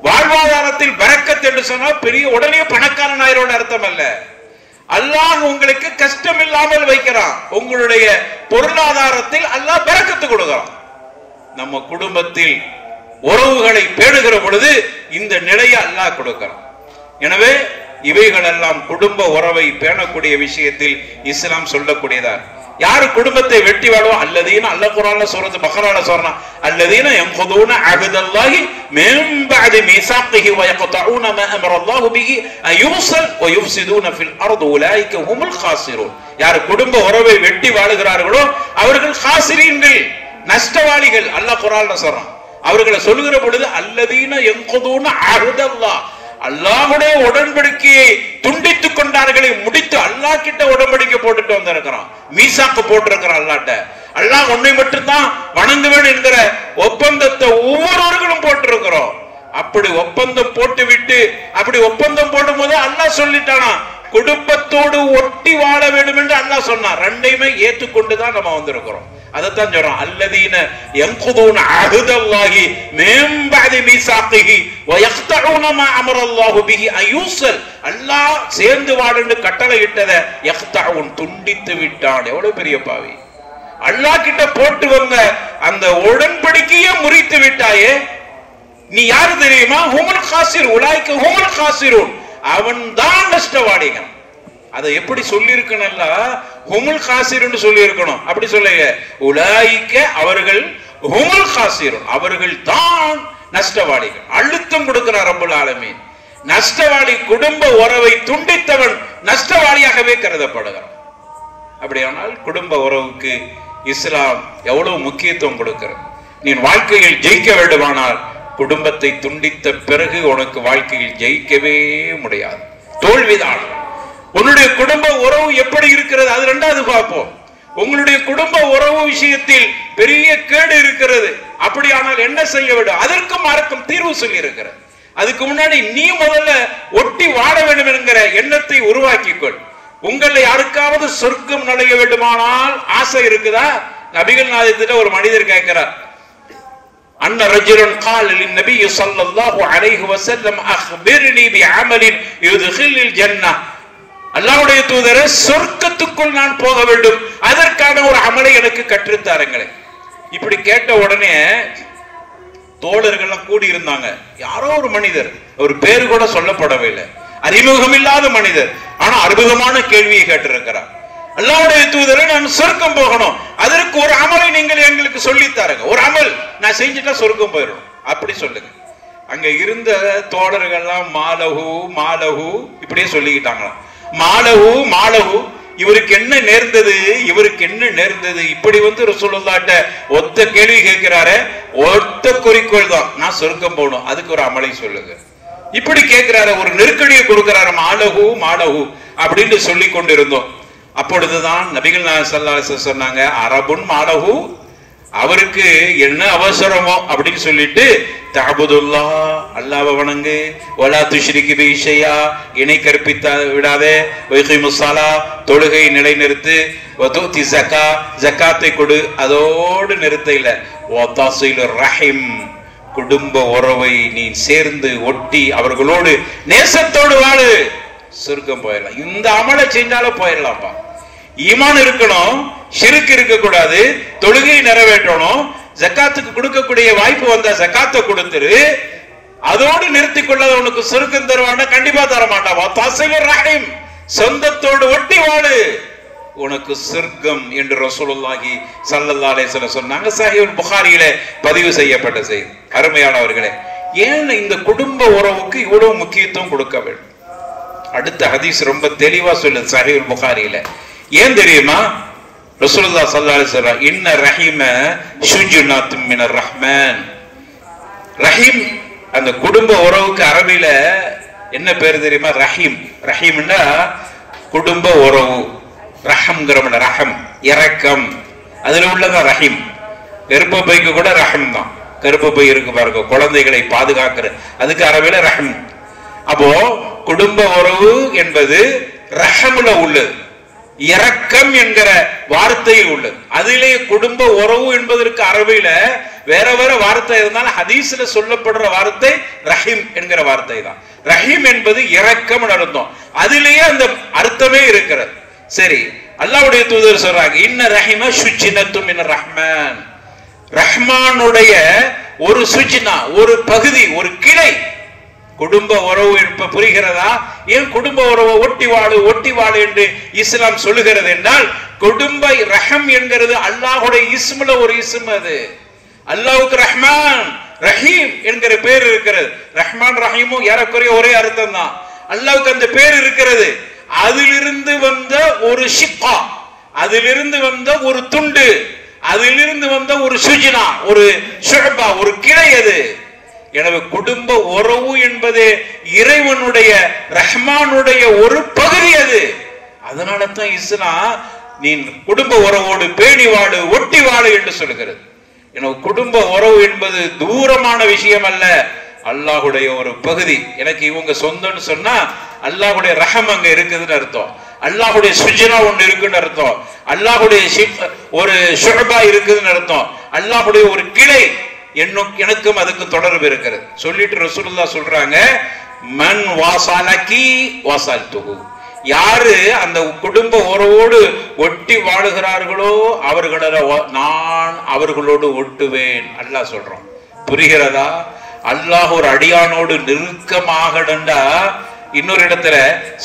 வாழ்வாதாரத்தில் பரக்கத் என்று சொன்னா பெரிய உடனே பணக்காரன் ஆயிரோட அர்த்தம் அல்ல. அல்லாஹ் உங்களுக்கு கஷ்டம் இல்லாமல் வைக்கிறான். உங்களுடைய பொருளாதாரத்தில் அல்லாஹ் பரக்கத்து கொடுக்கிறான். நம்ம குடும்பத்தில் உறவுகளை பேணுகிற பொழுது இந்த நிலையை அல்லாஹ் கொடுக்கிறான். எனவே இவைகள் எல்லாம் குடும்ப உறவை பேணக்கூடிய விஷயத்தில் இஸ்லாம் சொல்லக்கூடியதா. யாரு குடும்பத்தை வெட்டி வாழுவோம், அல்லதீன அல்லாஹ் குர்ஆன்ல சூரத்து பக்ரால சொல்றான், அல்லதீன யன்குதூன அஹ்தல்லாஹி மின் பஅதி மீசாக்கிஹி வ யக்தஊன மா அமரல்லாஹு பிஹி அயுஸல் வ யுஃஸிதூன ஃபில் அர்தி உலைக ஹுமுல் காஸிரூன். யார் குடும்ப உறவை வெட்டி வாழுகிறார்களோ அவர்கள் காஸிரீன்கள், நஷ்டவாளிகள். அல்லாஹ் குர்ஆன்ல சொல்றான். அவர்களை சொல்லுகிற பொழுது அல்லதீன யன்குதூன அஹ்தல்லாஹ், அல்லாஹ்வுடைய உடன்படிக்கையை துண்டித்துக் கொண்டார்களை முடித்து அல்லாஹ் கிட்ட உடன்படிக்கை போட்டுட்டு வந்திருக்கிறான், மீசாக்கு போட்டிருக்கிறான் அல்லாஹ்ட்ட. அல்லாஹ் உன்னை மட்டும்தான் வணங்குவேன் என்கிற ஒப்பந்தத்தை ஒவ்வொருவர்களும் போட்டிருக்கிறோம். அப்படி ஒப்பந்தம் போட்டு விட்டு, அப்படி ஒப்பந்தம் போடும் போது அல்லாஹ் சொல்லிட்டானா குடும்பத்தோடு ஒட்டி வாழ வேண்டும் என்று அல்லாஹ் சொன்னான். ரெண்டையுமே ஏற்றுக்கொண்டுதான் நம்ம வந்திருக்கிறோம். அதத்தான் சொல்றோம், அல்லதீன யன்குதூன அஹ்தல்லாஹி மின் பஅதி மீசாக்கிஹி வ யக்தஊன மா அமரல்லாஹு பிஹி அயுஸல். அல்லாஹ் சேர்ந்து வாழுன்னு கட்டளை இட்டதை யக்தஊன் துண்டித்து விட்டான். எவ்வளவு பெரிய பாவி! அல்லாஹ் கிட்ட போட்டு வந்த அந்த உடன்படிக்கையை முறித்து விட்டாயே. நீ யாரு தெரியுமா? ஹுமுல் காஸிர் உலைக ஹுமுல் காஸிரூன். அவன் தான் நஷ்டவாளிகள். அதை எப்படி சொல்லி இருக்கணும்ல, ஹுமுல் காஸிரூன் சொல்லி இருக்கணும். அப்படி சொல்லுங்க, உலைக அவர்கள், ஹுமுல் காஸிரூன் அவர்கள் தான் நஷ்டவாளிகள். அழுத்தம் கொடுக்கிறார் ரப்பல் ஆலமீன். நஷ்டவாளி குடும்ப உறவை துண்டித்தவன் நஷ்டவாளியாகவே கருதப்படுகிறான். அப்படியானால் குடும்ப உறவுக்கு இஸ்லாம் எவ்வளவு முக்கியத்துவம் கொடுக்கிறது. நீ வாழ்க்கையில் ஜெயிக்க வேண்டுமானால் குடும்பத்தை துண்டித்த பிறகு உனக்கு வாழ்க்கையில் ஜெயிக்கவே முடியாது, தோல்விதான். உன்னுடைய குடும்ப உறவு எப்படி இருக்கிறது அது ரெண்டாவது பார்ப்போம். உங்களுடைய குடும்ப உறவு விஷயத்தில் பெரிய கேடு இருக்கிறது, அப்படியானால் என்ன செய்ய வேண்டும்? அதற்கும் மார்க்கம் தீர்வு சொல்லி இருக்கிறது. அதுக்கு முன்னாடி நீ முதல்ல ஒட்டி வாழ வேண்டும் என்கிற எண்ணத்தை உருவாக்கிக்கொள். உங்களை யாருக்காவது சொர்க்கம் நுழைய வேண்டுமானால் ஆசை இருக்குதா? நபிகள் நாயகத்திட்ட ஒரு மனிதர் கேட்கிறார், அன்ன ரஜுலன் قال للنبي صلى الله عليه وسلم اخبرني بعمل يدخل الجنه. அல்லாஹ்வுடைய தூதரே, சொர்க்கத்துக்குள் நான் போக வேண்டும், அதற்கான ஒரு அமலை எனக்கு கற்றுத்தாருங்களே. இப்படி கேட்ட உடனே தோழர்கள்லாம் கூடி இருந்தாங்க. யாரோ ஒரு மனிதர், ஒரு பேரு கூட சொல்லப்படவே இல்லை, அறிமுகம் இல்லாத மனிதர், ஆனா அற்புதமான கேள்வியை கேட்டிருக்கிறார். அல்லாஹ்வுடைய தூதரை, நான் சொர்க்கம் போகணும், அதற்கு ஒரு அமலை நீங்கள் எங்களுக்கு சொல்லித்தாருங்க, ஒரு அமல் நான் செஞ்சுட்டா சொர்க்கம் போயிடணும், அப்படி சொல்லுங்க. அங்க இருந்த தோழர்கள்லாம் மாலகு மாலகு இப்படியே சொல்லிக்கிட்டாங்களாம். மாலகு மாலகு, இவருக்கு என்ன நேர்ந்தது, இவருக்கு என்ன நேர்ந்தது, இப்படி ரசூலுல்லாஹ்ட்ட ஒத்த கேள்வி கேட்கிறாரு, ஒத்த குறிக்கோள் தான், நான் சொர்க்கம் போகணும், அதுக்கு ஒரு அமலை சொல்லுங்க. இப்படி கேட்கிறாரு, ஒரு நெருக்கடியை கொடுக்கிறாரு, மாலகு மாலகு அப்படின்னு சொல்லி கொண்டிருந்தோம். அப்பொழுதுதான் நபிகள் நாயகம் ஸல்லல்லாஹு அலைஹி வஸல்லம் சொன்னாங்க, அரபுன் மாலகு, அவருக்கு என்ன அவசரமோ அப்படின்னு சொல்லிட்டு, தஅபுதுல்லாஹ், அல்லாஹ்வை வணங்கு, வலா துஷ்ரிகு பிஹி ஷைஆ, இணை கற்பித்து விடாதே, வயகீமுஸ் ஸலா, தொழுகை நிலைநிறுத்து, வதுதி ஸகா, ஜகாத்தை கொடு, அதோடு நிறுத்த இல்ல, வதஸிலுர் ரஹீம், குடும்ப உறவை நீ சேர்ந்து ஒட்டி அவர்களோடு நேசத்தோடு வாழு, சொர்க்கம் போயிடலாம். இந்த அமலை செஞ்சாலும் போயிடலாம்ப்பா. ஈமான் இருக்கணும், ஷிர்க் இருக்க கூடாது, தொழுகை நிறைவேற்றணும், ஜகாத்துக்கு கொடுக்கக்கூடிய வாய்ப்பு வந்தா ஜகாத்தை கொடுத்துரு, அதோடு நிறுத்திக் கொள்ள உனக்கு சொர்க்கம் தருவானா? கண்டிப்பா தர மாட்டான். சொந்தத்தோடு ஒட்டி வாழு, உனக்கு சொர்க்கம் என்று ரசூலுல்லாஹி ஸல்லல்லாஹு அலைஹி வஸல்லம் சொன்னாங்க. சஹீஹுல் புகாரியிலே பதிவு செய்யப்பட்ட செய்தி. அருமையானவர்களே, ஏன் இந்த குடும்ப உறவுக்கு இவ்வளவு முக்கியத்துவம் கொடுக்க வேண்டும்? அடுத்த ஹதீஸ் ரொம்ப தெளிவா சொல்லுது சஹீஹுல் புகாரியில. ஏன் தெரியுமா? ரசூலுல்லாஹி ஸல்லல்லாஹு அலைஹி வஸல்லம், இன்ன ரஹீம ஷுஜுனாத்தும் மினர் ரஹ்மான். ரஹீம், அந்த குடும்ப உறவுக்கு அரபில என்ன பேர் தெரியுமா? ரஹீம். ரஹீம்னா குடும்ப உறவு. ரஹம்ங்கறவன ரஹம், இரக்கம், அதுல உள்ளதான் ரஹீம். கர்ப்பப்பைக்கு கூட ரஹம் தான். கர்ப்பப்பை இருக்கு பாருங்க, குழந்தைகளை பாதுகாக்கிற, அதுக்கு அரபில ரஹம். அப்போ குடும்ப உறவு என்பது ரஹம்ல உள்ளது, இரக்கம் என்கிற வார்த்தையில் உள்ளது. அதிலே குடும்ப உறவு என்பதற்கு அரபில வேற வேற வார்த்தை இருந்தாலும் ஹதீஸ்ல சொல்லப்படுற வார்த்தை ரஹீம் என்கிற வார்த்தை தான். ரஹீம் என்பது இரக்கம் அர்த்தம், அதிலேயே அந்த அர்த்தமே இருக்கிறது. சரி, அல்லாஹ்வுடைய தூதர் சொல்றாங்க, இன்ன ரஹீம சுஜ்னத்தும் மினர் ரஹ்மான். ரஹ்மானுடைய ஒரு சுஜ்னா, ஒரு பகுதி, ஒரு கிளை. குடும்ப உறவு இப்ப புரிகிறதா? ஏன் குடும்ப உறவை ஒட்டி வாழு ஒட்டி வாழு என்று இஸ்லாம் சொல்லுகிறது என்றால், குடும்ப ரஹம் என்கிறது அல்லாஹ்வுடைய இஸ்முல ஒரு இஸ்ம். அது அல்லாஹ்வுக்கு ரஹ்மான் ரஹீம் என்கிற பேர் இருக்கிறது. ரஹ்மான் ரஹீமும் ஏறக்குறைய ஒரே அர்த்தம் தான். அல்லாஹ்வுக்கு அந்த பேர் இருக்கிறது. அதிலிருந்து வந்த ஒரு ஷிப்பா, அதிலிருந்து வந்த ஒரு துண்டு, அதிலிருந்து வந்த ஒரு சுஜினா, ஒரு ஷுபா, ஒரு கிளை அது. எனவே குடும்ப உறவு என்பது இறைவனுடைய ரஹ்மானுடைய ஒரு பகுதி அது. அதனால தான் இஸ்லாம் நீ குடும்ப உறவோடு பேணி வாழு ஒட்டி வாழு என்று சொல்கிறது. எனவே குடும்ப உறவு என்பது தூரமான விஷயம் அல்ல, அல்லாஹ்வுடைய ஒரு பகுதி. எனக்கு இவங்க சொந்தம்னு சொன்னா அல்லாஹ்வுடைய ரஹம் அங்க இருக்குதுன்னு அர்த்தம், அல்லாஹ்வுடைய சுஜ்னா ஒன்று இருக்குன்னு அர்த்தம், அல்லாஹ்வுடைய ஒரு ஷுபா இருக்குதுன்னு அர்த்தம், அல்லாஹ்வுடைய ஒரு கிளை எனக்கும் அதுக்கு தொடர்பு இருக்கிறது. சொல்லிட்டு ரசூலுல்லாஹ் சொல்றாங்க, மன் வாஸலகி வஸல்துஹு, யாரு அந்த குடும்ப உறவோடு ஒட்டி வாழுகிறார்களோ அவர்களை நான் அவர்களோடு ஒட்டுவேன். அல்லாஹ் சொல்றான். புரிகிறதா? அல்லாஹ் ஒரு அடியானோடு நெருக்கமாகடா. இன்னொரு இடத்துல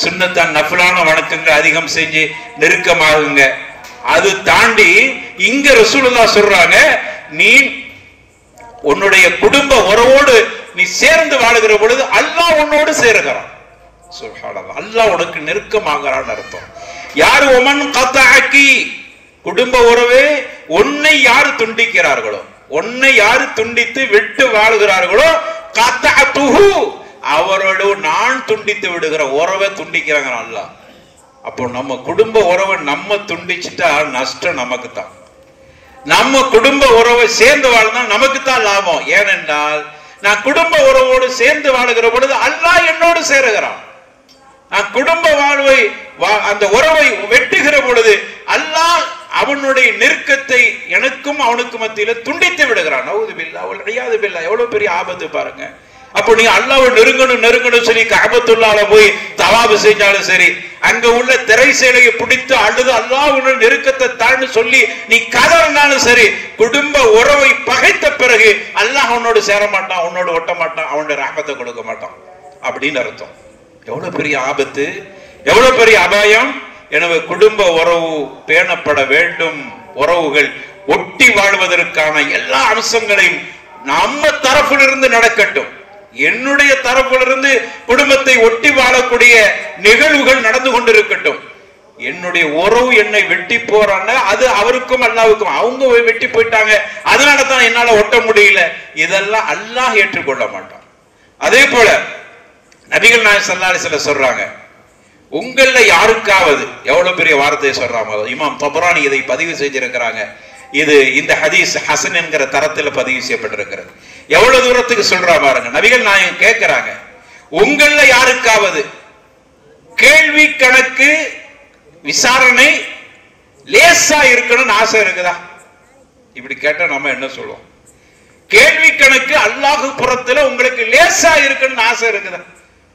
சுன்னத்தான் நஃபிலான வணக்கங்கள் அதிகம் செஞ்சு நெருக்கமாகுங்க. அது தாண்டி இங்க ரசூலுல்லாஹ் சொல்றாங்க, நீ உன்னுடைய குடும்ப உறவோடு நீ சேர்ந்து வாழுகிற பொழுது அல்லாஹ் உன்னோடு சேருகிறான். சுப்ஹானல்லாஹ், அல்லாஹ் உனக்கு நெருக்கமாகறான்னு அர்த்தம். யார் ஒமன் கதஅகி, குடும்ப உறவே உன்னை யார் துண்டிக்கிறார்களோ, உன்னை யார் துண்டித்து விட்டு வாழுகிறார்களோ, கதஅதுஹு, அவரோடு நான் துண்டித்து விடுகிற உறவை துண்டிக்கிறாங்க அல்லாஹ். அப்போ நம்ம குடும்ப உறவை நம்ம துண்டிச்சுட்டா நஷ்டம் நமக்கு தான். நம்ம குடும்ப உறவை சேர்ந்து வாழ்ந்தா நமக்கு தான் லாபம். ஏனென்றால் நான் குடும்ப உறவோடு சேர்ந்து வாழுகிற பொழுது அல்லாஹ் என்னோடு சேருகிறான். நான் குடும்ப வாழ்வை அந்த உறவை வெட்டுகிற பொழுது அல்லாஹ் அவனுடைய நெருக்கத்தை எனக்கும் அவனுக்கு மத்தியில துண்டித்து விடுகிறான். நவுது பில்லாஹ் வல் இயாது பில்லாஹ். எவ்வளவு பெரிய ஆபத்து பாருங்க. அப்போ நீ அல்லாஹ்வை நெருங்கணும் சொல்லி கஅபத்துல்லாஹ்ல போய் தவாப் செஞ்சாலும் சரி, அங்க உள்ள திரை சேலையை பிடித்து அழுது அல்லாஹ்வுடைய நெருக்கத்தை தாழ்ந்து சொல்லி நீ கதறினாலும் சரி, குடும்ப உறவை பகைத்த பிறகு அல்லாஹ் உன்னோடு சேர மாட்டான், உன்னோடு ஒட்ட மாட்டான், அவனுடைய ரஹ்மத்தை கொடுக்க மாட்டான் அப்படின்னு அர்த்தம். எவ்வளவு பெரிய ஆபத்து, எவ்வளவு பெரிய அபாயம். எனவே குடும்ப உறவு பேணப்பட வேண்டும். உறவுகள் ஒட்டி வாழ்வதற்கான எல்லா அம்சங்களையும் நம்ம தரப்பிலிருந்து நடக்கட்டும். என்னுடைய தரப்பிலிருந்து குடும்பத்தை ஒட்டி வாழக்கூடிய நிகழ்வுகள் நடந்து கொண்டிருக்கட்டும். என்னுடைய உறவு என்னை வெட்டி போறாங்க, அது அவருக்கும் அல்லாவுக்கும், அவங்க வெட்டி போயிட்டாங்க, அதனால தான் என்னால ஒட்ட முடியல, இதெல்லாம் அல்லாஹ் ஏற்றுக்கொள்ள மாட்டான். அதே போல நபிகள் நாயகம் ஸல்லல்லாஹு அலைஹி வஸல்லம் சொல்றாங்க, உங்கள யாருக்காவது, எவ்வளவு பெரிய வார்த்தையை சொல்றாங்க. இமாம் தபரானி இதை பதிவு செஞ்சிருக்கிறாங்க. இது இந்த ஹதீஸ் ஹசன் என்கிற தரத்தில் பதிவு செய்யப்பட்டிருக்கிறது. எவ்வளவு தூரத்துக்கு சொல்றா பாருங்க. நபிகள் நாயகம் கேட்கிறாங்க, உங்கள யாருக்காவது கேள்வி கணக்கு விசாரணை லேசா இருக்கணும்னு ஆசை இருக்குதா? இப்படி கேட்டா நம்ம என்ன சொல்லுவோம்? கேள்வி கணக்கு அல்லாஹ் புறத்துல உங்களுக்கு லேசா இருக்கணும்னு ஆசை இருக்குதா?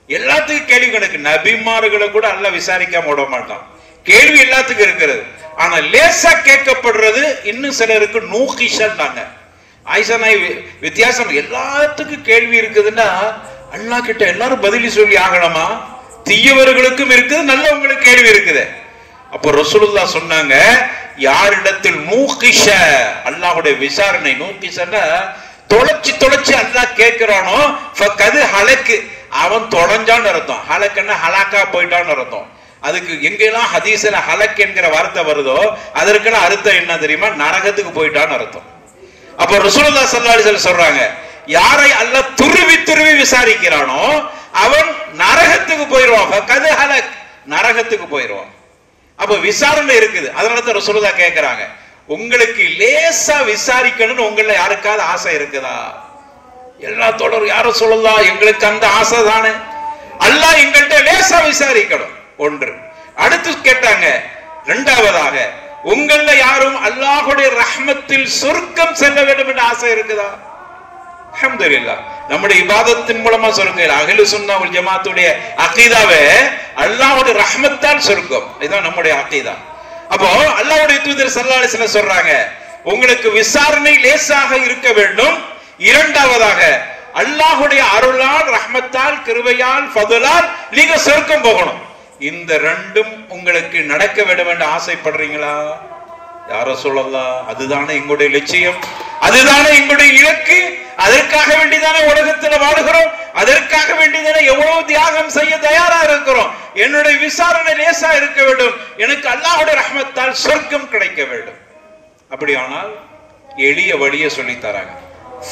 எல்லாத்துக்கும் கேள்வி கணக்கு. நபிமார்களை கூட அல்லாஹ் விசாரிக்காம விட மாட்டான். கேள்வி எல்லாத்துக்கும் இருக்கிறது. ஆனா லேசா கேட்கப்படுறது இன்னும் சிலருக்கு நூகிஷன்னாங்க. ஆயிஷா நாய் வித்தியாசம். எல்லாத்துக்கும் கேள்வி இருக்குதுன்னா அல்லாஹ் கிட்ட எல்லாரும் பதிலி சொல்லி ஆகணுமா? தீயவர்களுக்கும் இருக்குது, நல்லவங்களுக்கு கேள்வி இருக்குது. அப்போ ரசூலுல்லாஹ் சொன்னாங்க, யாரிடத்தில் நூகிஷ அல்லாஹ்வுடைய விசாரணை, நூகிஷன்னா தொலைச்சு அல்லாஹ் கேட்கிறானோ ஃபகது ஹலக்கு, அவன் தொலைஞ்சான்னு அர்த்தம். ஹலக்குன்னா ஹலாக்கா போயிட்டான்னு அர்த்தம். அதுக்கு எங்கெல்லாம் ஹதீஸ்ல ஹலக் என்கிற வார்த்தை வருதோ அதற்கெல்லாம் அர்த்தம் என்ன தெரியுமா? நரகத்துக்கு போயிட்டான்னு அர்த்தம். அப்ப ரசூலுல்லாஹ் ஸல்லல்லாஹு அலைஹி வஸல்லம் சொல்றாங்க, யாரை அல்லாஹ் துருவி விசாரிக்கிறானோ அவன் நரகத்துக்கு போயிடுவான். ஃபகது ஹலக், நரகத்துக்கு போயிடுவான். அப்ப விசாரணை இருக்குது. அதனால தான் ரசூலுல்லாஹ் கேட்கிறாங்க, உங்களுக்கு லேசா விசாரிக்கணும்னு உங்கள யாருக்காவது ஆசை இருக்குதா? எல்லா தொடரும் யாரும் சொல்லலாம், எங்களுக்கு அந்த ஆசை தானே. அல்லாஹ் எங்கள்கிட்ட லேசா விசாரிக்கணும் ஒன்று. அடுத்து கேட்டாங்க, இரண்டாவதாக உங்கள யாரும் அல்லாஹ்வுடைய ரஹ்மத்தில் சொர்க்கம் செல்ல வேண்டும் என்ற ஆசை இருக்குதா? அல்ஹம்துலில்லாஹ், நம்முடைய இபாதத்தின் மூலமா சொர்க்கம். அஹ்லு சுன்னா வல் ஜமாத்துடைய அகீதாவே அல்லாஹ்வுடைய ரஹ்மத்தால் சொர்க்கம். இதுதான் நம்முடைய அகீதா. அப்போ அல்லாஹ்வுடைய தூதர் ஸல்லல்லாஹு அலைஹி வஸல்லம் சொல்றாங்க, உங்களுக்கு விசாரணை லேசாக இருக்க வேண்டும். இரண்டாவதாக அல்லாஹ்வுடைய அருளால், ரஹ்மத்தால், கிருபையால், ஃபதுலால் நீங்க சொர்க்கம் போகணும். இந்த ரெண்டும் உங்களுக்கு நடக்க வேண்டும் என்று ஆசைப்படுறீங்களா? யார சொல்லலாம்? அதுதானே எங்களுடைய லட்சியம், அதுதானே எங்களுடைய இலக்கு. அதற்காக வேண்டிதானே உலகத்தில் வாழுகிறோம், அதற்காக வேண்டிதானே எவ்வளவு தியாகம் செய்ய தயாரா இருக்கிறோம். என்னுடைய விசாரணை லேசா இருக்க வேண்டும், எனக்கு அல்லாஹ்வுடைய ரஹ்மத்தால் சொர்க்கம் கிடைக்க வேண்டும். அப்படியானால் எளிய வழியை சொல்லி தராங்க.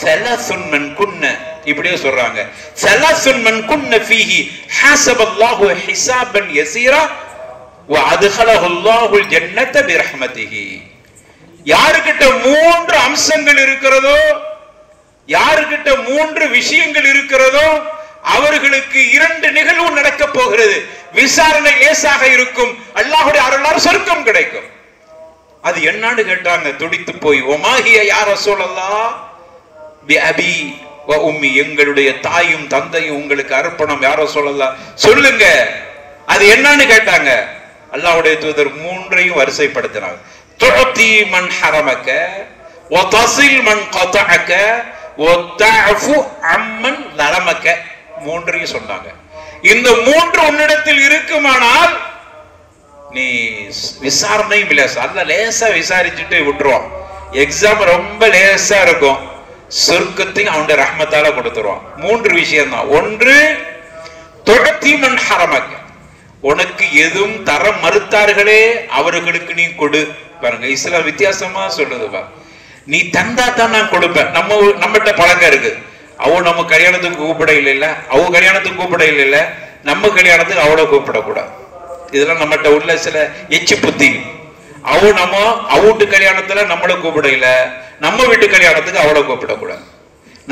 ஸலஸுன் மன் குன்ன, இப்படியே சொல்றாங்க, ஸலஸுன் மன் குன்ன ஃபீஹி ஹஸபல்லாஹு ஹிஸாபன் யஸீரா வ அத்கலஹு அல்லாஹுல் ஜன்னத பிரஹ்மதிஹி. யார்கிட்ட மூன்று அம்சங்கள் இருக்கிறதோ, யார்கிட்ட மூன்று விஷயங்கள் இருக்கிறதோ அவர்களுக்கு இரண்டு நிகழ்வு நடக்க போகிறது. விசாரணை லேசாக இருக்கும், அல்லாஹ்வுடைய அருளால் சொர்க்கம் கிடைக்கும். அது என்னன்னு கேட்டாங்க துடித்து போய். ஒமாஹிய யா ரசூலல்லாஹ் பி அபி வ உம்மி, எங்களுடைய தாயும் தந்தையும் உங்களுக்கு அர்ப்பணம் யா ரசூலல்லாஹ், சொல்லுங்க அது என்னன்னு கேட்டாங்க. அல்லாஹ்வுடைய தூதர் மூன்றையும் வரிசைப்படுத்தினாங்க. துஅதி மன் ஹரமக வ தஸில் மன் கதஅக வ தஅஃபு அம்மன் லரமக, மூன்றையும் சொன்னாங்க. இந்த மூன்று உன்னிடத்தில் இருக்குமானால் நீ விசாரணை லேசா, அல்ல லேசா விசாரிச்சுட்டு விட்டுருவான். எக்ஸாம் ரொம்ப லேசா இருக்கும், சொர்க்கத்தையும் அவனுடைய ரஹ்மத்தால கொடுத்துருவான். மூன்று விஷயம் தான். ஒன்று துஅதி மன் ஹரமக, உனக்கு எதுவும் தர மறுத்தார்களே அவர்களுக்கு நீ கொடு. பாருங்க, இஸ்லாம் வித்தியாசமா சொல்லுது. நீ தந்தா தான் நான் கொடுப்பேன். நம்மகிட்ட பழக்கம் இருக்கு, அவ நம்ம கல்யாணத்துக்கு கூப்பிட இல்லைல்ல, அவ கல்யாணத்துக்கு கூப்பிட இல்லைல்ல, நம்ம கல்யாணத்துக்கு அவளை கூப்பிடக்கூடாது. இதெல்லாம் நம்மகிட்ட உள்ள சில எச்சு புத்தி. அவ வீட்டு கல்யாணத்துல நம்மளை கூப்பிட இல்ல, நம்ம வீட்டு கல்யாணத்துக்கு அவளை கூப்பிடக்கூடாது.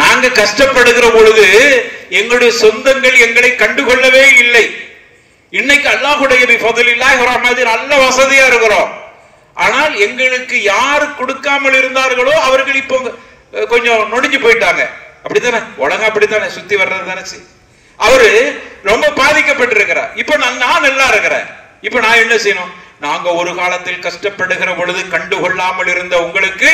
நாங்க கஷ்டப்படுகிற பொழுது எங்களுடைய சொந்தங்கள் எங்களை கண்டுகொள்ளவே இல்லை. இன்னைக்கு அல்லாஹ்வுடைய ஃபضலில்லாஹி ரஹ்மத்தின் நல்ல வசதியா இருக்கிறோம். ஆனால் எங்களுக்கு யார் கொடுக்காமல் இருந்தார்களோ அவர்கள் இப்போ கொஞ்சம் நொடிஞ்சு போயிட்டாங்க. அப்ப அப்படித்தானே, உலகம் அப்படித்தானே, சுத்தி வர்றது தானே. அவரு ரொம்ப பாதிக்கப்பட்டிருக்கிறார். இப்ப நான் நல்லா இருக்கிறேன். இப்ப நான் என்ன செய்யணும்? நாங்க ஒரு காலத்தில் கஷ்டப்படுகிற பொழுது கண்டுகொள்ளாமல் இருந்த உங்களுக்கு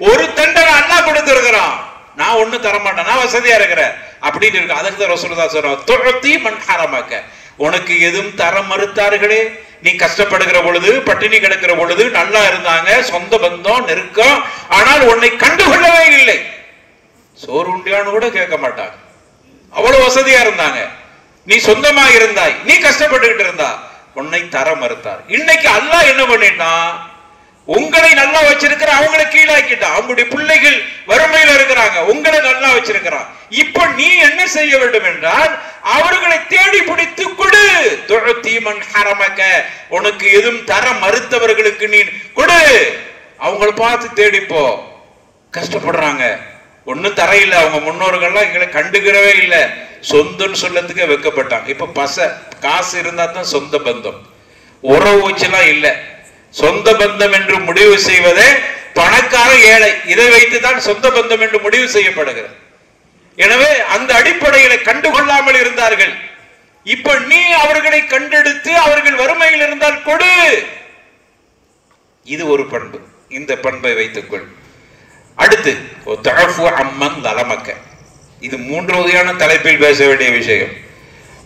ஒரு தண்டனை அல்லாஹ் கொடுத்திருக்கிறான். நான் ஒண்ணு தரமாட்டேன், நான் வசதியா இருக்கிறேன் அப்படின்னு இருக்கு. அதுக்கு தான் ரசூலுல்லாஹ் சொல்றாங்க, துஅதி மன் ஹரமக, உனக்கு எதுவும் தர மறுத்தார்களே, நீ கஷ்டப்படுகிற பொழுது, பட்டினி கிடக்கிற பொழுது நல்லா இருந்தாங்க, சொந்த பந்தம் நெருக்கம், ஆனால் உன்னை கண்டுகொள்ளவே இல்லை. சோறு உண்டியான்னு கூட கேட்க மாட்டாங்க, அவ்வளவு வசதியா இருந்தாங்க. நீ சொந்தமா இருந்தாய், நீ கஷ்டப்பட்டுக்கிட்டு இருந்தா, உன்னை தர மறுத்தார். இன்னைக்கு அல்லாஹ் என்ன பண்ணிட்டான்? உங்களை நல்லா வச்சிருக்கிற, அவங்களை கீழாக்கிட்டான். அவங்களுடைய பிள்ளைகள் வறுமையில இருக்கிறாங்க, உங்களை நல்லா வச்சிருக்கிறான். இப்ப நீ என்ன செய்ய வேண்டும் என்றால், அவர்களை தேடி பிடித்து கொடு. துஅதி மன் ஹரமக, உனக்கு எதுவும் தர மறுத்தவர்களுக்கு நீ கொடு. அவங்களை பார்த்து தேடிப்போ. கஷ்டப்படுறாங்க, ஒன்னும் தர இல்ல, அவங்க முன்னோர்கள்லாம் எங்களை கண்டுக்கிறவே இல்லை, சொந்தன்னு சொல்லத்துக்கே வைக்கப்பட்டாங்க. இப்ப காசு இருந்தா தான் சொந்த பந்தம், உறவு வச்சுலாம் இல்ல. சொந்த பந்தம் என்று முடிவு செய்வதே பணக்கார ஏழை, இதை வைத்துதான் சொந்த பந்தம் என்று முடிவு செய்யப்படுகிறது. எனவே அந்த அடிப்படையில கண்டுகொள்ளாமல் இருந்தார்கள். இப்ப நீ அவர்களை கண்டெடுத்து அவர்கள் வறுமையில் இருந்தால் கொடு. இது ஒரு பண்பு, இந்த பண்பை வைத்துக்கொள். அடுத்து அம்மன் தலமக்க, இது மூன்று வகையான தலைப்பில் பேச வேண்டிய விஷயம்.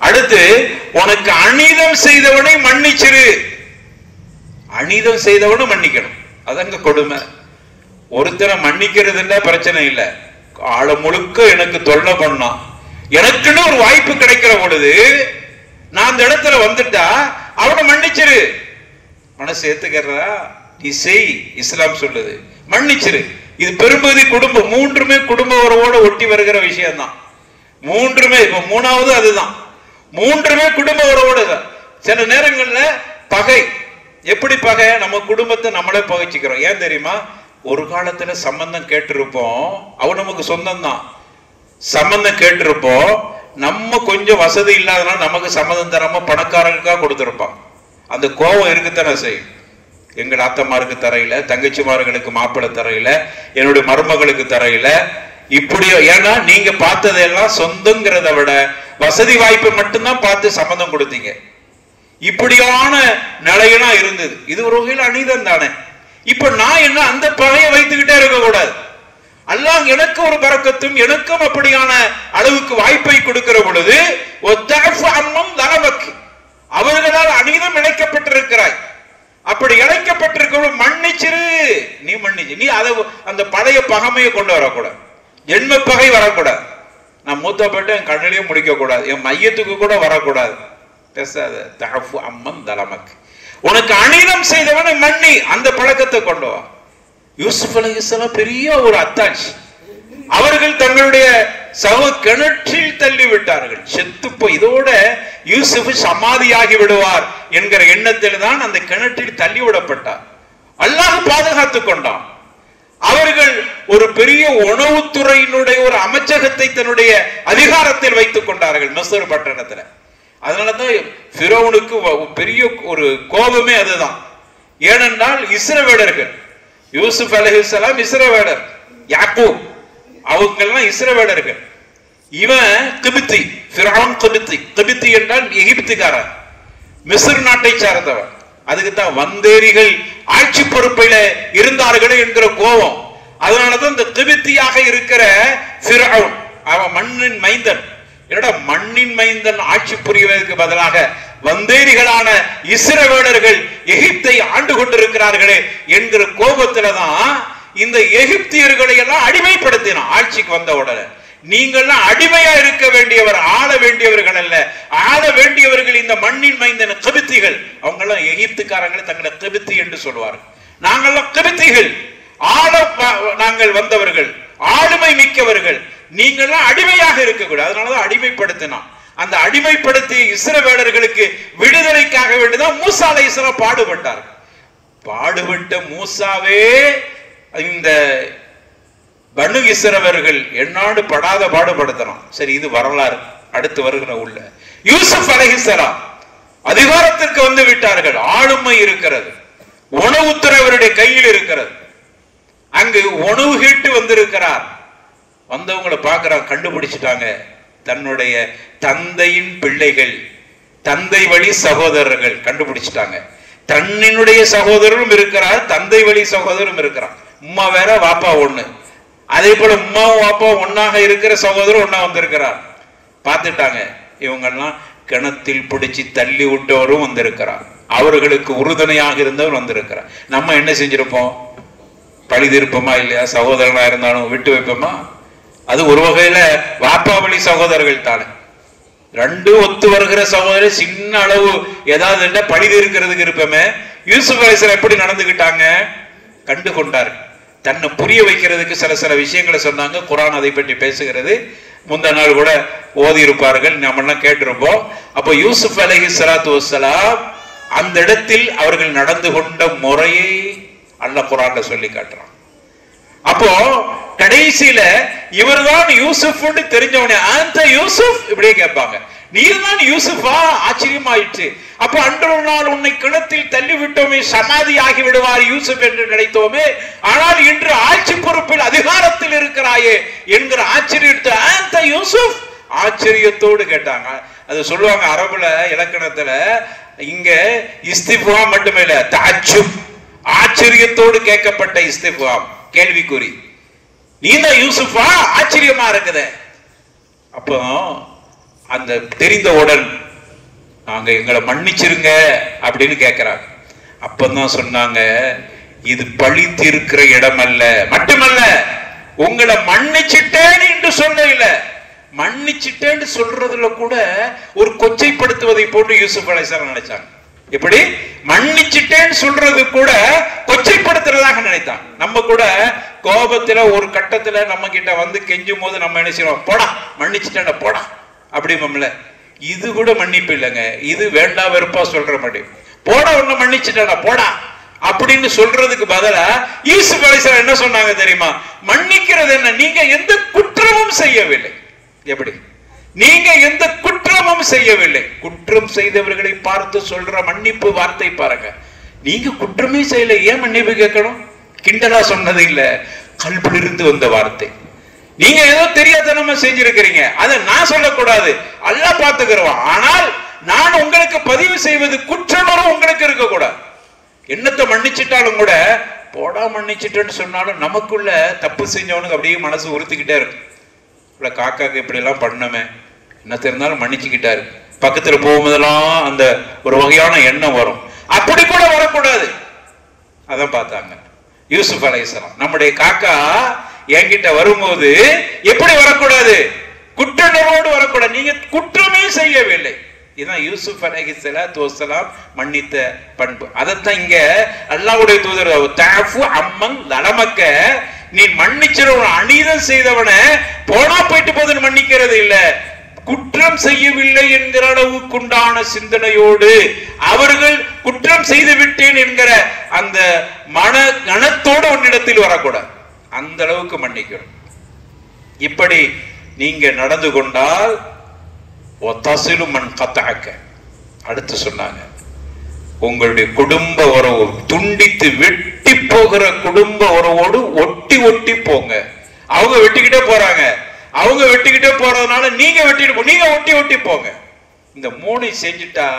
அடுத்து, உனக்கு அநீதம் செய்தவனை மன்னிச்சிரு. அநீதம் செய்தவனும் மன்னிக்கணும், அதங்க கொடுமை. ஒருத்தரை மன்னிக்கிறதுன்னா பிரச்சனை இல்லை, ஆளை முழுக்க எனக்கு தொல்லை பண்ணான், எனக்குன்னு ஒரு வாய்ப்பு கிடைக்கிற பொழுது நான் அந்த இடத்துல வந்துட்டா அவனை மன்னிச்சிரு. மனசு ஏத்துக்கிறா, நீ செய், இஸ்லாம் சொல்லுது, மன்னிச்சிரு. இது பெரும்பகுதி குடும்பம், மூன்றுமே குடும்ப உறவோட ஒட்டி வருகிற விஷயம் தான். மூன்றுமே, இப்ப மூணாவது அதுதான், மூன்றுமே குடும்ப உறவோடு தான். சில நேரங்கள்ல பகை. எப்படி பகை? நம்ம குடும்பத்தை நம்மளே பகைச்சிக்கிறோம். ஏன் தெரியுமா? ஒரு காலத்துல சம்பந்தம் கேட்டிருப்போம், அவன் நமக்கு சொந்தம் தான், சம்பந்தம் கேட்டிருப்போம், நம்ம கொஞ்சம் வசதி இல்லாதனால நமக்கு சம்மதம் தராம பணக்காரங்களுக்காக கொடுத்திருப்பான். அந்த கோபம் இருக்குத்தானே செய்யும். எங்கள் ஆத்தமாருக்கு தரையில, தங்கச்சிமார்களுக்கு மாப்பிள்ளை தரையில, என்னுடைய மருமகளுக்கு தரையில, இப்படி. ஏன்னா நீங்க பார்த்ததெல்லாம் சொந்தங்கிறத விட வசதி வாய்ப்பை மட்டும்தான் பார்த்து சம்மதம் கொடுத்தீங்க. இப்படியான நிலையெல்லாம் இருந்தது. இது ஒரு வகையில் அநீதம் தானே. இப்ப நான் என்ன அந்த பகையை வைத்துக்கிட்டே இருக்க கூடாது. அல்லாஹ் எனக்கு ஒரு பரக்கத்தும் எனக்கும் அப்படியான அளவுக்கு வாய்ப்பை கொடுக்கிற பொழுது அவர்களால் அநீதம் இழைக்கப்பட்டிருக்கிறாய், அப்படி இழைக்கப்பட்டிருக்க மன்னிச்சிரு. நீ மன்னிச்சு, நீ அதை அந்த பழைய பகைமையை கொண்டு வரக்கூடாது, ஜென்ம பகை வரக்கூடாது. நான் மூத்தப்பட்டு என் கண்ணிலையும் முடிக்க கூடாது, என் மையத்துக்கு கூட வரக்கூடாது. பேசாத. தஅஃபு அம்மன் தலமக், உனக்கு அநீதம் செய்தவனை மன்னி, அந்த பழக்கத்தை கொண்டு வா. யூசுப் அலைஹிஸ்ஸலாம் பெரிய ஒரு அத்தாட்சி. அவர்கள் தங்களுடைய கிணற்றில் தள்ளி விட்டார்கள், செத்து போய். இதோட யூசுப் சமாதியாகி விடுவார் என்கிற எண்ணத்தில் தான் அந்த கிணற்றில் தள்ளி விடப்பட்டார். அல்லாஹ் பாதுகாத்துக் கொண்டான். அவர்கள் ஒரு பெரிய உணவுத்துறையினுடைய ஒரு அமைச்சகத்தை தன்னுடைய அதிகாரத்தில் வைத்துக் கொண்டார்கள் மிஸ்ர் பட்டணத்தில். அதனாலதான் ஃபிரௌனுக்கு பெரிய ஒரு கோபமே அதுதான். ஏனென்றால் இஸ்ரவேலர்கள், யூசுப் அலைஹிஸ்ஸலாம் இஸ்ரவேலர், யாக்கூப் அவங்கெல்லாம் இஸ்ரவேலர்கள். இவன் கிபித்தி, ஃபிரௌன் கிபித்தி. கிபித்தி என்றால் எகிப்துக்காரன், மிஸ்ர் நாட்டை சார்ந்தவன். அதுக்குத்தான் வந்தேரிகள் ஆட்சி பொறுப்பில இருந்தார்களே என்கிற கோபம். அதனாலதான் இந்த கிபித்தியாக இருக்கிற ஃபிரௌன், அவன் மண்ணின் மைந்தன். என்னடா மண்ணின் மைந்தன் ஆட்சி புரிவதற்கு பதிலாக வந்தேரிகளான இஸ்ரவேலர்கள் எகிப்தை ஆண்டு கொண்டிருக்கிறார்களே என்கிற கோபத்துலதான் இந்த எகிப்தியர்களை எல்லாம் அடிமைப்படுத்தினான். ஆட்சிக்கு வந்த உடனே நீங்கள்லாம் அடிமையா இருக்க வேண்டியவர், ஆள வேண்டியவர்கள் அல்ல, ஆள வேண்டியவர்கள் இந்த மண்ணின் மைந்தன கிபித்திகள். அவங்க எல்லாம் எகிப்துக்காரங்களை தங்களை கிபித்தி என்று சொல்வார்கள். நாங்கள்லாம் கிபித்திகள், ஆள நாங்கள் வந்தவர்கள், ஆளுமை மிக்கவர்கள், நீங்கள்லாம் அடிமையாக இருக்கக்கூடாது. அதனாலதான் அடிமைப்படுத்தினான். அந்த அடிமைப்படுத்திய இஸ்ரவேலர்களுக்கு விடுதலைக்காக வேண்டிதான் மூசா அலைஹிஸ்ஸலாம் பாடுபட்டார். பாடுபட்ட மூசாவே இந்த பனு இஸ்ரவேலர்கள் என்னாடு படாத பாடுபடுத்தணும். சரி, இது வரலாறு. அடுத்து வருகிற உள்ள யூசுப் அலைஹிஸ்ஸலாம் அதிகாரத்திற்கு வந்து விட்டார்கள். ஆளுமை இருக்கிறது, உணவுத்துறை அவருடைய கையில் இருக்கிறது. அங்கு உணவு கேட்டு வந்திருக்கிறார். வந்தவங்களை பார்க்கறாங்க, கண்டுபிடிச்சிட்டாங்க. தன்னுடைய தந்தையின் பிள்ளைகள், தந்தை வழி சகோதரர்கள் கண்டுபிடிச்சிட்டாங்க. தன்னுடைய சகோதரரும் இருக்கிறார், தந்தை வழி சகோதரரும் இருக்கிறார். உம்மா வேற வாப்பா ஒண்ணு. அதே போல உம்மாவும் வாப்பாவும் ஒன்னாக இருக்கிற சகோதரர் ஒன்னா வந்திருக்கிறார். பார்த்துட்டாங்க, இவங்கெல்லாம் கிணத்தில் பிடிச்சி தள்ளி விட்டவரும் வந்திருக்கிறார், அவர்களுக்கு உறுதுணையாக இருந்தவர் வந்திருக்கிறார். நம்ம என்ன செஞ்சிருப்போம்? பழி தீர்ப்போமா இல்லையா? சகோதரனா இருந்தாலும் விட்டு வைப்போமா? அது ஒரு வகையில வாப்பா வழி சகோதரர்கள் தானே. ரெண்டும் ஒத்து வருகிற சகோதரர் சின்ன அளவு ஏதாவது பழி தீர்க்கிறதுக்கு இருப்போமே. யூசுப் அலைஹிஸ்ஸலாம் எப்படி நடந்துகிட்டாங்க? கண்டு கொண்டார். தன்னை புரிய வைக்கிறதுக்கு சில விஷயங்களை சொன்னாங்க. குர்ஆன் அதை பற்றி பேசுகிறது. முந்த நாள் கூட ஓதி இருப்பார்கள், நம்ம கேட்டிருப்போம். அப்போ யூசுப் அலைஹிஸ்ஸலாத்து வஸ்ஸலாம் அந்த இடத்தில் அவர்கள் நடந்து கொண்ட முறையை அல்லாஹ் குர்ஆன்ல சொல்லி காட்டுறான். அப்போ கடைசியில இவர்தான் யூசுப் தெரிஞ்சவனே, அந்த யூசுப் இப்படியே கேட்பாங்க, நீர்தான் யூசுஃபா? ஆச்சரியமாயிற்று. அப்ப அன்று நாள் உன்னை கிணத்தில் தள்ளி விட்டோமே, சமாதி ஆகி விடுவார் யூசுப் என்று நினைத்தோமே, ஆனால் இன்று ஆட்சி பொறுப்பில் அதிகாரத்தில் இருக்கிறாயே என்கிற ஆச்சரியத்தை அந்த யூசுப் ஆச்சரியத்தோடு கேட்டாங்க. அது சொல்லுவாங்க அரபுல இலக்கணத்துல, இங்க இஸ்திஃபாம் மட்டுமே இல்ல, தஅஜ்ஜுப், ஆச்சரியத்தோடு கேட்கப்பட்ட இஸ்திஃபாம், கேள்விக்குறி. நீதான் யூசுஃபா? ஆச்சரியமா இருக்குது. அப்போ அந்த தெரிந்தவுடன் நாங்க எங்களை மன்னிச்சிருங்க அப்படின்னு கேட்கிறாங்க. அப்பதான் சொன்னாங்க, இது பழி தீர்க்கிற இடம் அல்ல, மட்டுமல்ல உங்களை மன்னிச்சிட்டேன் என்று சொல்ல இல்ல, மன்னிச்சிட்டேன்னு சொல்றதுல கூட ஒரு கொச்சைப்படுத்துவதை போட்டு யூசுப் அலைஹிஸ்ஸலாம் நினைச்சாங்க. எப்படி? மன்னிச்சிட்டேன்னு சொல்றது கூட கொச்சைப்படுத்துறதாக நினைத்தான். நம்ம கூட கோபத்துல ஒரு கட்டத்துல நம்ம கிட்ட வந்து கெஞ்சும் போது நம்ம என்ன செய்வோம்? போடா, மன்னிச்சிட்டேன் போடா அப்படிமல்ல. இது கூட மன்னிப்பு இல்லைங்க, இது வேண்டா வெறுப்பா சொல்ற மாதிரி. போடா, ஒண்ணு மன்னிச்சிட்டேனா போடா அப்படின்னு சொல்றதுக்கு பதிலா யூசுப் அலைஹிஸ்ஸலாம் என்ன சொன்னாங்க தெரியுமா? மன்னிக்கிறது என்ன? நீங்க எந்த குற்றமும் செய்யவில்லை. எப்படி? நீங்க எந்த குற்றமும் செய்யவில்லை. குற்றம் செய்தவர்களை பார்த்து சொல்ற மன்னிப்பு வார்த்தை பாருங்க. நீங்க குற்றமே செய்யல, ஏன் மன்னிப்பு கேட்கணும்? கிண்டலா சொன்னது இல்ல, கல்பிலிருந்து வந்த வார்த்தை. நீங்க ஏதோ தெரியாதனமா செஞ்சிருக்கிறீங்க, அதை நான் சொல்லக்கூடாது, அல்லாஹ் பார்த்துக்கிறோம். ஆனால் நான் உங்களுக்கு பதிவு செய்வது குற்றமும் உங்களுக்கு இருக்க கூடாது. என்னத்தை மன்னிச்சிட்டாலும் கூட, போடா மன்னிச்சிட்டேன்னு சொன்னாலும் நமக்குள்ள தப்பு செஞ்சவனுக்கு அப்படியே மனசு உறுத்திக்கிட்டே இருக்கும். காக்காக்கு இப்படி எல்லாம் பண்ணமே, என்ன தெரிந்தாலும் மன்னிச்சுக்கிட்டாரு. பக்கத்துல போகும்போதெல்லாம் அந்த ஒரு வகையான எண்ணம் வரும். அப்படி கூட வரக்கூடாது. அதான் பார்த்தாங்க யூசுப் அலைஹிஸ்ஸலாம். நம்முடைய காக்கா என்கிட்ட வரும்போது எப்படி வரக்கூடாது? குற்றங்களோடு வரக்கூடாது. நீங்க குற்றமே செய்யவில்லை. இதுதான் யூசுப் அலைஹிஸ்ஸலாத்து வஸ்ஸலாம் மன்னித்த பண்பு. அதைத்தான் இங்க அல்லாஹ்வுடைய தூதர் தஅஃபு அம்மன் லலமக்க, நீ மன்னிச்சிருவன் அநீதம் செய்தவனை போனா போயிட்டு போதுன்னு மன்னிக்கிறது இல்ல, குற்றம் செய்யவில்லை என்கிற அளவுக்குண்டான சிந்தனையோடு அவர்கள் குற்றம் செய்து விட்டேன் என்கிற அந்த மன கணத்தோடு உன்னிடத்தில் வரக்கூடாது, அந்த அளவுக்கு மன்னிக்கணும். இப்படி நீங்க நடந்து கொண்டால் அடுத்து சொன்னாங்க, உங்களுடைய குடும்ப உறவு துண்டித்து வெட்டி போகிற குடும்ப உறவோடு ஒட்டி ஒட்டி போங்க. அவங்க வெட்டிக்கிட்டே போறாங்க, அவங்க வெட்டிக்கிட்டே போறதுனால நீங்க வெட்டிட்டு நீங்க ஒட்டி ஒட்டி போங்க. இந்த மூணு செஞ்சுட்டா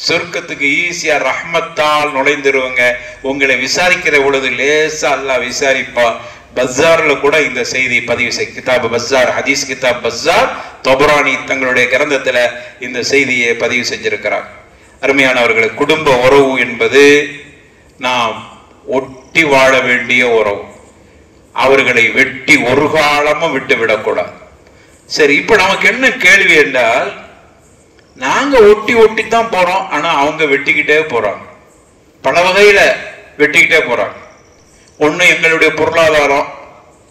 சொர்க்கத்துக்கு ஈஸியா ரஹ்மத்தால் நுழைந்துருவங்க. உங்களை விசாரிக்கிற பொழுது லேசா அல்லாஹ் விசாரிப்பா. பஸார்ல கூட இந்த செய்தி பதிவு செய், கிதாப் பஸார், ஹதீஸ் கிதாப் பஸார், தபரானி தங்களுடைய கிரந்தத்துல இந்த செய்தியை பதிவு செஞ்சிருக்கிறார். அருமையானவர்களே, குடும்ப உறவு என்பது நாம் ஒட்டி வாழ வேண்டிய உறவு. அவர்களை வெட்டி ஒரு காலமும் விட்டு விடக்கூடாது. சரி, இப்ப நமக்கு என்ன கேள்வி என்றால், நாங்க ஒட்டி ஒட்டி தான் போறோம், ஆனா அவங்க வெட்டிக்கிட்டே போறாங்க, பல வகையில வெட்டிக்கிட்டே போறாங்க. ஒண்ணு எங்களுடைய பொருளாதாரம்,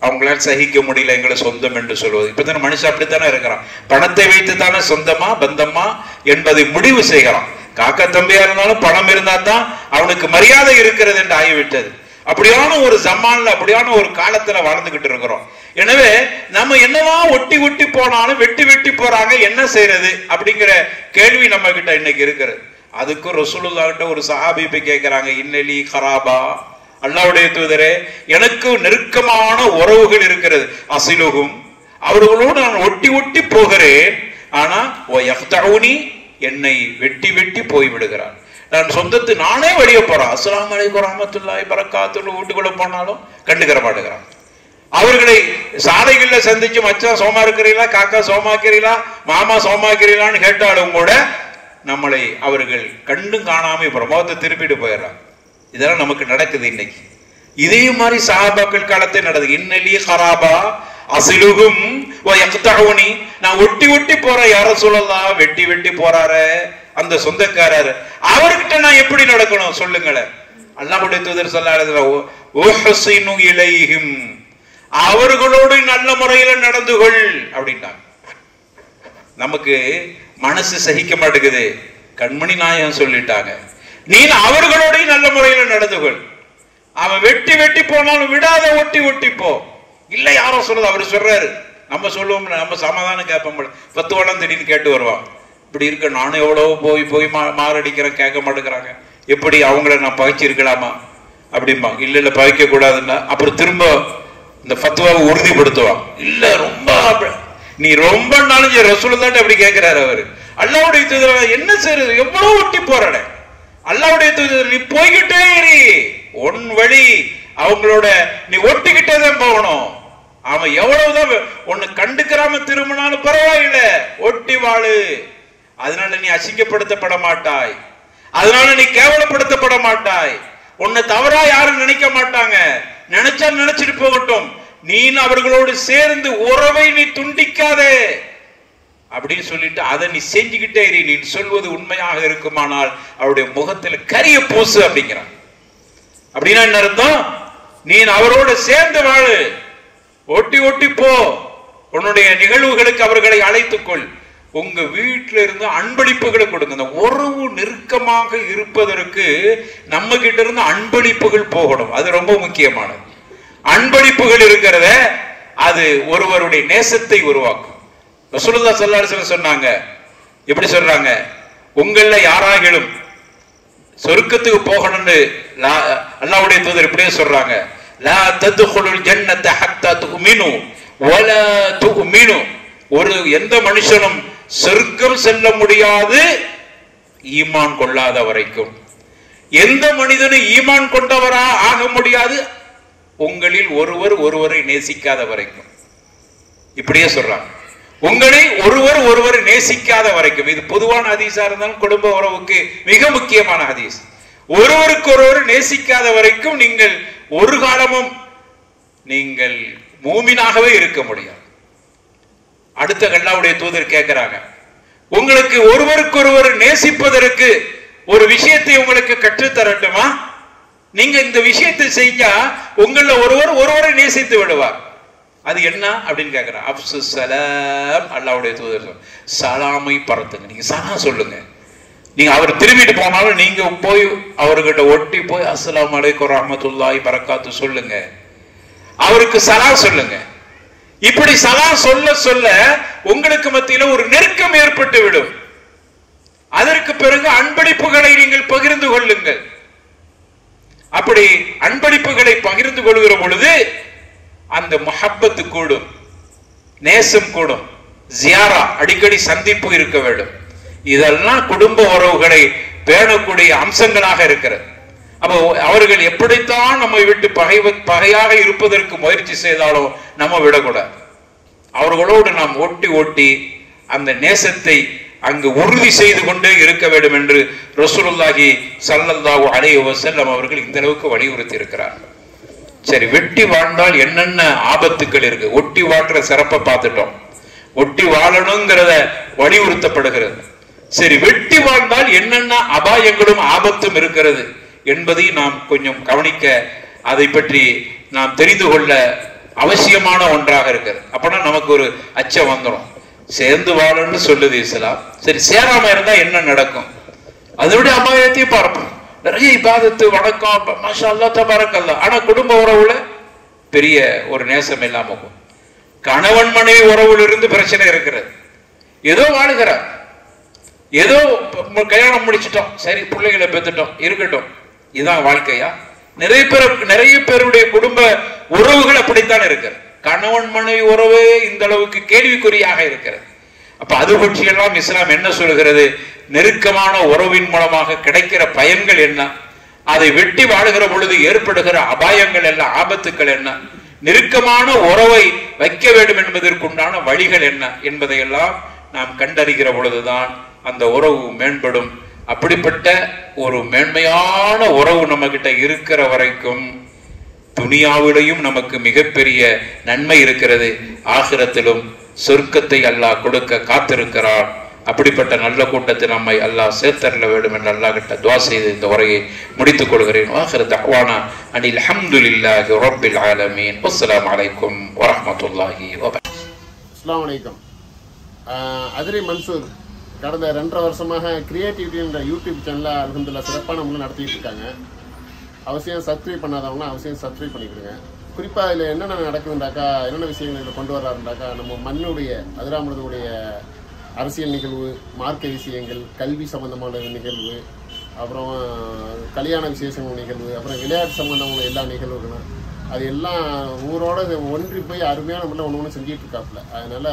அவங்களால சகிக்க முடியல எங்களை சொந்தம் என்று சொல்வது. இப்பதான மனுஷன் அப்படித்தானே இருக்கிறான். பணத்தை வைத்து தானே சொந்தமா பந்தமா என்பதை முடிவு செய்கிறான். காக்கா தம்பியா இருந்தாலும் பணம் இருந்தா தான் அவனுக்கு மரியாதை இருக்கிறது என்று ஆகிவிட்டது. அப்படியான ஒரு ஜமான்ல, அப்படியான ஒரு காலத்துல வாழ்ந்துகிட்டு இருக்கிறோம். எனவே நம்ம என்னதான் ஒட்டி ஒட்டி போனாலும் வெட்டி வெட்டி போறாங்க, என்ன செய்யறது அப்படிங்கிற கேள்வி நம்ம கிட்ட இன்னைக்கு இருக்கிறது. அதுக்கு ரசூலுல்லாஹ் கிட்ட ஒரு சஹாபி போய் கேட்கிறாங்க, இன்னலி கராபா, அல்லாஹ்வுடைய தூதரே எனக்கு நெருக்கமான உறவுகள் இருக்கிறது, அசிலுகும் அவர்களோடு நான் ஒட்டி ஒட்டி போகிறேன். ஆனா என்னை வெட்டி வெட்டி போய் விடுகிறார். நான் சொந்தத்து நானே வெளியே போறேன், அஸ்ஸலாமு அலைக்கும் ரஹ்மத்துல்லாஹி பரக்காத்துஹு வீட்டுக்குள்ள போனாலும் கண்டுக்கிற மாட்டேங்கிறான். அவர்களை சாலைகள்ல சந்திச்சு மச்சான் சோமா இருக்கிறீங்களா, காக்கா சோமா இருக்கிறீங்களா, மாமா சோமா இருக்கிறீங்களான்னு கேட்டாலும் கூட நம்மளை அவர்கள் கண்டும் காணாம முகத்தை திருப்பிட்டு போயிடறாங்க. இதெல்லாம் நமக்கு நடக்குது இன்னைக்கு. இதே மாதிரி சஹாபாக்கள் காலத்தை நடக்குது. இன்னலி ஹராபா அசிலுகும் வயக்தஉனி, நான் ஒட்டி ஒட்டி போறேன், யார சொல்லலாம், வெட்டி வெட்டி போறாரு அந்த சொந்தக்காரர், அவர்கிட்ட நான் எப்படி நடக்கணும் சொல்லுங்களேன். அல்லாஹ்வுடைய தூதர் ஸல்லல்லாஹு அலைஹி வஸல்லம் உஹ்ஸினு இலைஹிம், அவர்களோடு நல்ல முறையில நடந்து கொள் அப்படின்ட்டாங்க. நமக்கு மனசு சகிக்க மாட்டேங்குது, கண்மணி நாயகம் சொல்லிட்டாங்க, நீ அவர்களோட நல்ல முறையில நடந்து கொள். அவன் வெட்டி வெட்டி போனாலும் விடாத, ஒட்டி ஒட்டி போ. இல்ல யாரோ சொல்றது, அவர் சொல்றாரு, நம்ம சொல்லுவோம், நம்ம சமாதானம் கேட்போம், 10 வருடம் திடீர்னு கேட்டு வருவான். இப்படி இருக்க நானும் எவ்வளவு போய் போய் மாரடிக்கிறேன், கேட்க மாட்டேங்கிறாங்க, எப்படி அவங்கள நான் பகைச்சிருக்கலாமா அப்படிம்பா. இல்ல இல்ல பகைக்க கூடாதுன்னா அப்புறம் திரும்ப இந்த ஃபத்வாவை உறுதிப்படுத்துவான். இல்ல ரொம்ப நீ ரொம்ப நாளைக்கு ரசூலுல்லாஹ் அப்படி கேட்கிறாரு அவரு. அல்லாஹ்வுடைய தூதர் என்ன செய்யறது, எவ்வளவு ஒட்டி போறானே. அல்லாஹ்வுடைய தூதர் நீ போய்கிட்டே இரு, உன் வழி அவங்களோட நீ ஒட்டிக்கிட்டே தான் போகணும். அவன் எவ்வளவுதான் ஒன்னு கண்டுக்கிறாம திரும்பினாலும் பரவாயில்லை, ஒட்டி வாழு. அதனால நீ அசிங்கப்படுத்தப்பட மாட்டாய், அதனால நீ கேவலப்படுத்தப்பட மாட்டாய், உன்னை தவறா யாரும் நினைக்க மாட்டாங்க, நினைச்சா நினைச்சிட்டு போகட்டும், நீ அவர்களோடு சேர்ந்து உறவை நீ துண்டிக்காதே அப்படின்னு சொல்லிட்டு அதை நீ செஞ்சுக்கிட்டே இரு. நீ சொல்வது உண்மையாக இருக்குமானால் அவருடைய முகத்தில் கரிய பூசு அப்படிங்கிறான். அப்படின்னா என்ன அர்த்தம், நீ அவரோடு சேர்ந்து வாழு, ஒட்டி ஒட்டி போ, உன்னுடைய நிகழ்வுகளுக்கு அவர்களை அழைத்துக்கொள், உங்க வீட்டில இருந்து அன்பளிப்புகளை கொடுங்க. அந்த உறவு நெருக்கமாக இருப்பதற்கு நம்ம கிட்ட இருந்து அன்பளிப்புகள் போகணும், அது ரொம்ப முக்கியமானது. அன்பளிப்புகள் இருக்கிறத அது ஒருவருடைய நேசத்தை உருவாக்கும். ரசூலுல்லாஹ் ஸல்லல்லாஹு அலைஹி வஸல்லம் சொன்னாங்க, எப்படி சொல்றாங்க, உங்கள யாராகிலும் சொர்க்கத்துக்கு போகணும்னு அல்லாஹ்வுடைய தூதர் இப்படியே சொல்றாங்க, லா தத்குலுல் ஜன்னத ஹத்தா துமினு வலா துமினு, ஒரு எந்த மனுஷனும் சொர்க்கம் செல்ல முடியாது ஈமான் கொள்ளாத வரைக்கும், எந்த மனிதனும் ஈமான் கொண்டவரா ஆக முடியாது உங்களில் ஒருவர் ஒருவரை நேசிக்காத வரைக்கும். இப்படியே சொல்றாங்க, உங்களை ஒருவர் ஒருவரை நேசிக்காத வரைக்கும். இது பொதுவான ஹதீஸா இருந்தாலும் குடும்ப உறவுக்கு மிக முக்கியமான ஹதீஸ். ஒருவருக்கு ஒருவர் நேசிக்காத வரைக்கும் நீங்கள் ஒரு காலமும் நீங்கள் மூமினாகவே இருக்க முடியாது. அடுத்த அல்லாஹ்வுடைய தூதர் கேட்கிறாங்க, உங்களுக்கு ஒருவருக்கு ஒருவர் நேசிப்பதற்கு ஒரு விஷயத்தை உங்களுக்கு கற்றுத்தரட்டுமா, நீங்க இந்த விஷயத்தை செய்யா உங்கள ஒருவர் ஒருவரை நேசித்து விடுவார், அது என்ன அப்படின்னு கேட்கிறார். அப்சு சலாம், அல்லாஹ்வுடைய தூதர் சலாமை பரத்துங்க, நீங்க சலாம் சொல்லுங்க. நீங்க அவர் திரும்பிட்டு போனாலும் நீங்க போய் அவர்கிட்ட ஒட்டி போய் அஸ்ஸலாமு அலைக்கும் ரஹ்மத்துல்லாஹி பரக்காத்து சொல்லுங்க, அவருக்கு சலாம் சொல்லுங்க. இப்படி சலாம் சொல்ல சொல்ல உங்களுக்கு மத்தியில ஒரு நெருக்கம் ஏற்பட்டு விடும். அதற்கு பிறகு அன்பளிப்புகளை நீங்கள் பகிர்ந்து கொள்ளுங்கள். அப்படி அன்பளிப்புகளை பகிர்ந்து கொள்கிற பொழுது அந்த முஹப்பத்து கூடும், நேசம் கூடும், ஜியாரா அடிக்கடி சந்திப்பு இருக்க வேண்டும். இதெல்லாம் குடும்ப உறவுகளை பேணக்கூடிய அம்சங்களாக இருக்கிறது. அப்போ அவர்கள் எப்படித்தான் நம்மை விட்டு பகையாக இருப்பதற்கு முயற்சி செய்தாலும் நம்ம விடக்கூடாது. அவர்களோடு நாம் ஒட்டி ஒட்டி அந்த நேசத்தை அங்கு உறுதி செய்து கொண்டே இருக்க வேண்டும் என்று ரசூலுல்லாஹி ஸல்லல்லாஹு அலைஹி வஸல்லம் அவர்கள் இந்த அளவுக்கு வலியுறுத்தி இருக்கிறார். சரி, வெட்டி வாழ்ந்தால் என்னென்ன ஆபத்துக்கள் இருக்கு, ஒட்டி வாழ்ற சிறப்பை பார்த்துட்டோம், ஒட்டி வாழணுங்கிறத வலியுறுத்தப்படுகிறது. சரி, வெட்டி வாழ்ந்தால் என்னென்ன அபாயங்களும் ஆபத்தும் இருக்கிறது என்பதை நாம் கொஞ்சம் கவனிக்க, அதை பற்றி நாம் தெரிந்து கொள்ள அவசியமான ஒன்றாக இருக்கிறது. அப்பனா நமக்கு ஒரு அச்சம் வந்துடும். சேர்ந்து வாழன்னு சொல்லுது இஸ்லாம், சரி சேராம இருந்தா என்ன நடக்கும், அதோட அபாயத்தையும் பார்ப்போம். நிறைய இபாதத்து வணக்கம் மாஷா அல்லாஹ் தபாரக்கல்லாஹ், ஆனா குடும்ப உறவுல பெரிய ஒரு நேசம் இல்லாம போகும். கணவன் மனைவி உறவுல இருந்து பிரச்சனை இருக்கிறது, ஏதோ வாழுகிறார், ஏதோ கல்யாணம் முடிச்சிட்டோம், சரி பிள்ளைகளை பெற்றுட்டோம், இருக்கட்டும், இதுதான் வாழ்க்கையா? நிறைய பேருடைய குடும்ப உறவுகள் அப்படித்தான் இருக்கிறது. கணவன் மனைவி உறவே இந்த அளவுக்கு கேள்விக்குறியாக இருக்கிறது. அப்ப அது பற்றியெல்லாம் இஸ்லாம் என்ன சொல்கிறது? நெருக்கமான உறவின் மூலமாக கிடைக்கிற பயன்கள் என்ன, அதை வெட்டி வாழுகிற பொழுது ஏற்படுகிற அபாயங்கள் என்ன, ஆபத்துக்கள் என்ன, நெருக்கமான உறவை வைக்க வேண்டும் என்பதற்குண்டான வழிகள் என்ன என்பதையெல்லாம் நாம் கண்டறிகிற பொழுதுதான் அந்த உறவு மேம்படும். அப்படிப்பட்ட ஒரு மேன்மையான உறவு நம்ம கிட்ட இருக்கிற வரைக்கும் துனியாவிலையும் நமக்கு மிகப்பெரிய நன்மை இருக்கிறது, ஆகிரத்திலும் சொர்க்கத்தை அல்லாஹ் கொடுக்க காத்திருக்கிறான். அப்படிப்பட்ட நல்ல கூட்டத்தை நம்மை அல்லாஹ் சேர்த்தரல வேண்டும் என்று அல்லாஹ் கிட்ட துஆ செய்து இந்த உரையை முடித்துக் கொள்கிறேன். ஆகிர தஅவானா அனில் ஹம்துலில்லாஹி ரப்பில் ஆலமீன். அஸ்ஸலாமு அலைக்கும் வரஹ்மத்துல்லாஹி வபரகாத்துஹு. அஸ்ஸலாமு அலைக்கும். அதிரி மன்சூர் கடந்த 2.5 வருஷமாக கிரியேட்டிவிட்டின்ற யூடியூப் சேனலில் அல்ஹம்துலில்லாஹ் சிறப்பான முறையில் நடத்திட்டு இருக்காங்க. அவசியம் சப்ஸ்கிரைப் பண்ணாதவங்களாம் அவசியம் சப்ஸ்கிரைப் பண்ணிக்கிடுங்க. குறிப்பாக இதில் என்னென்ன நடக்குதுண்டாக்கா, என்னென்ன விஷயங்கள் இதில் கொண்டு வர்றாருண்டாக்கா, நம்ம மண்ணுடைய அதிராமருடைய அரசியல் நிகழ்வு, மார்க்க விஷயங்கள், கல்வி சம்பந்தமான நிகழ்வு, அப்புறம் கல்யாண விசேஷங்கள் நிகழ்வு, அப்புறம் விளையாட்டு சம்பந்தமான எல்லா நிகழ்வுகளும் அது எல்லாம் ஊரோட ஒன்றி போய் அருமையான முறையில் ஒன்று செஞ்சுட்டு இருக்காப்புல. அதனால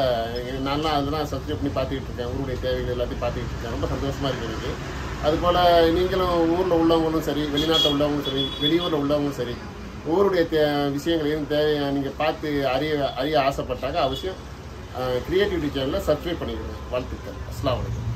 நான்லாம் அதெல்லாம் சப்ஸ்கிரைப் பண்ணி பார்த்துக்கிட்டு இருக்கேன். ஊருடைய தேவைகள் எல்லாத்தையும் பார்த்துக்கிட்டு இருக்கேன். ரொம்ப சந்தோஷமா இருக்கு எனக்கு. அதுபோல் நீங்களும் ஊரில் உள்ளவங்களும் சரி, வெளிநாட்டில் உள்ளவங்களும் சரி, வெளியூரில் உள்ளவங்களும் சரி, ஊருடைய விஷயங்கள் எதுவும் தேவையான நீங்கள் பார்த்து அறிய ஆசைப்பட்டாங்க அவசியம் கிரியேட்டிவிட்டி சேனலில் சப்ஸ்கிரைப் பண்ணிக்கணும். வாழ்த்துக்கள். அஸ்ஸலாமு அலைக்கும்.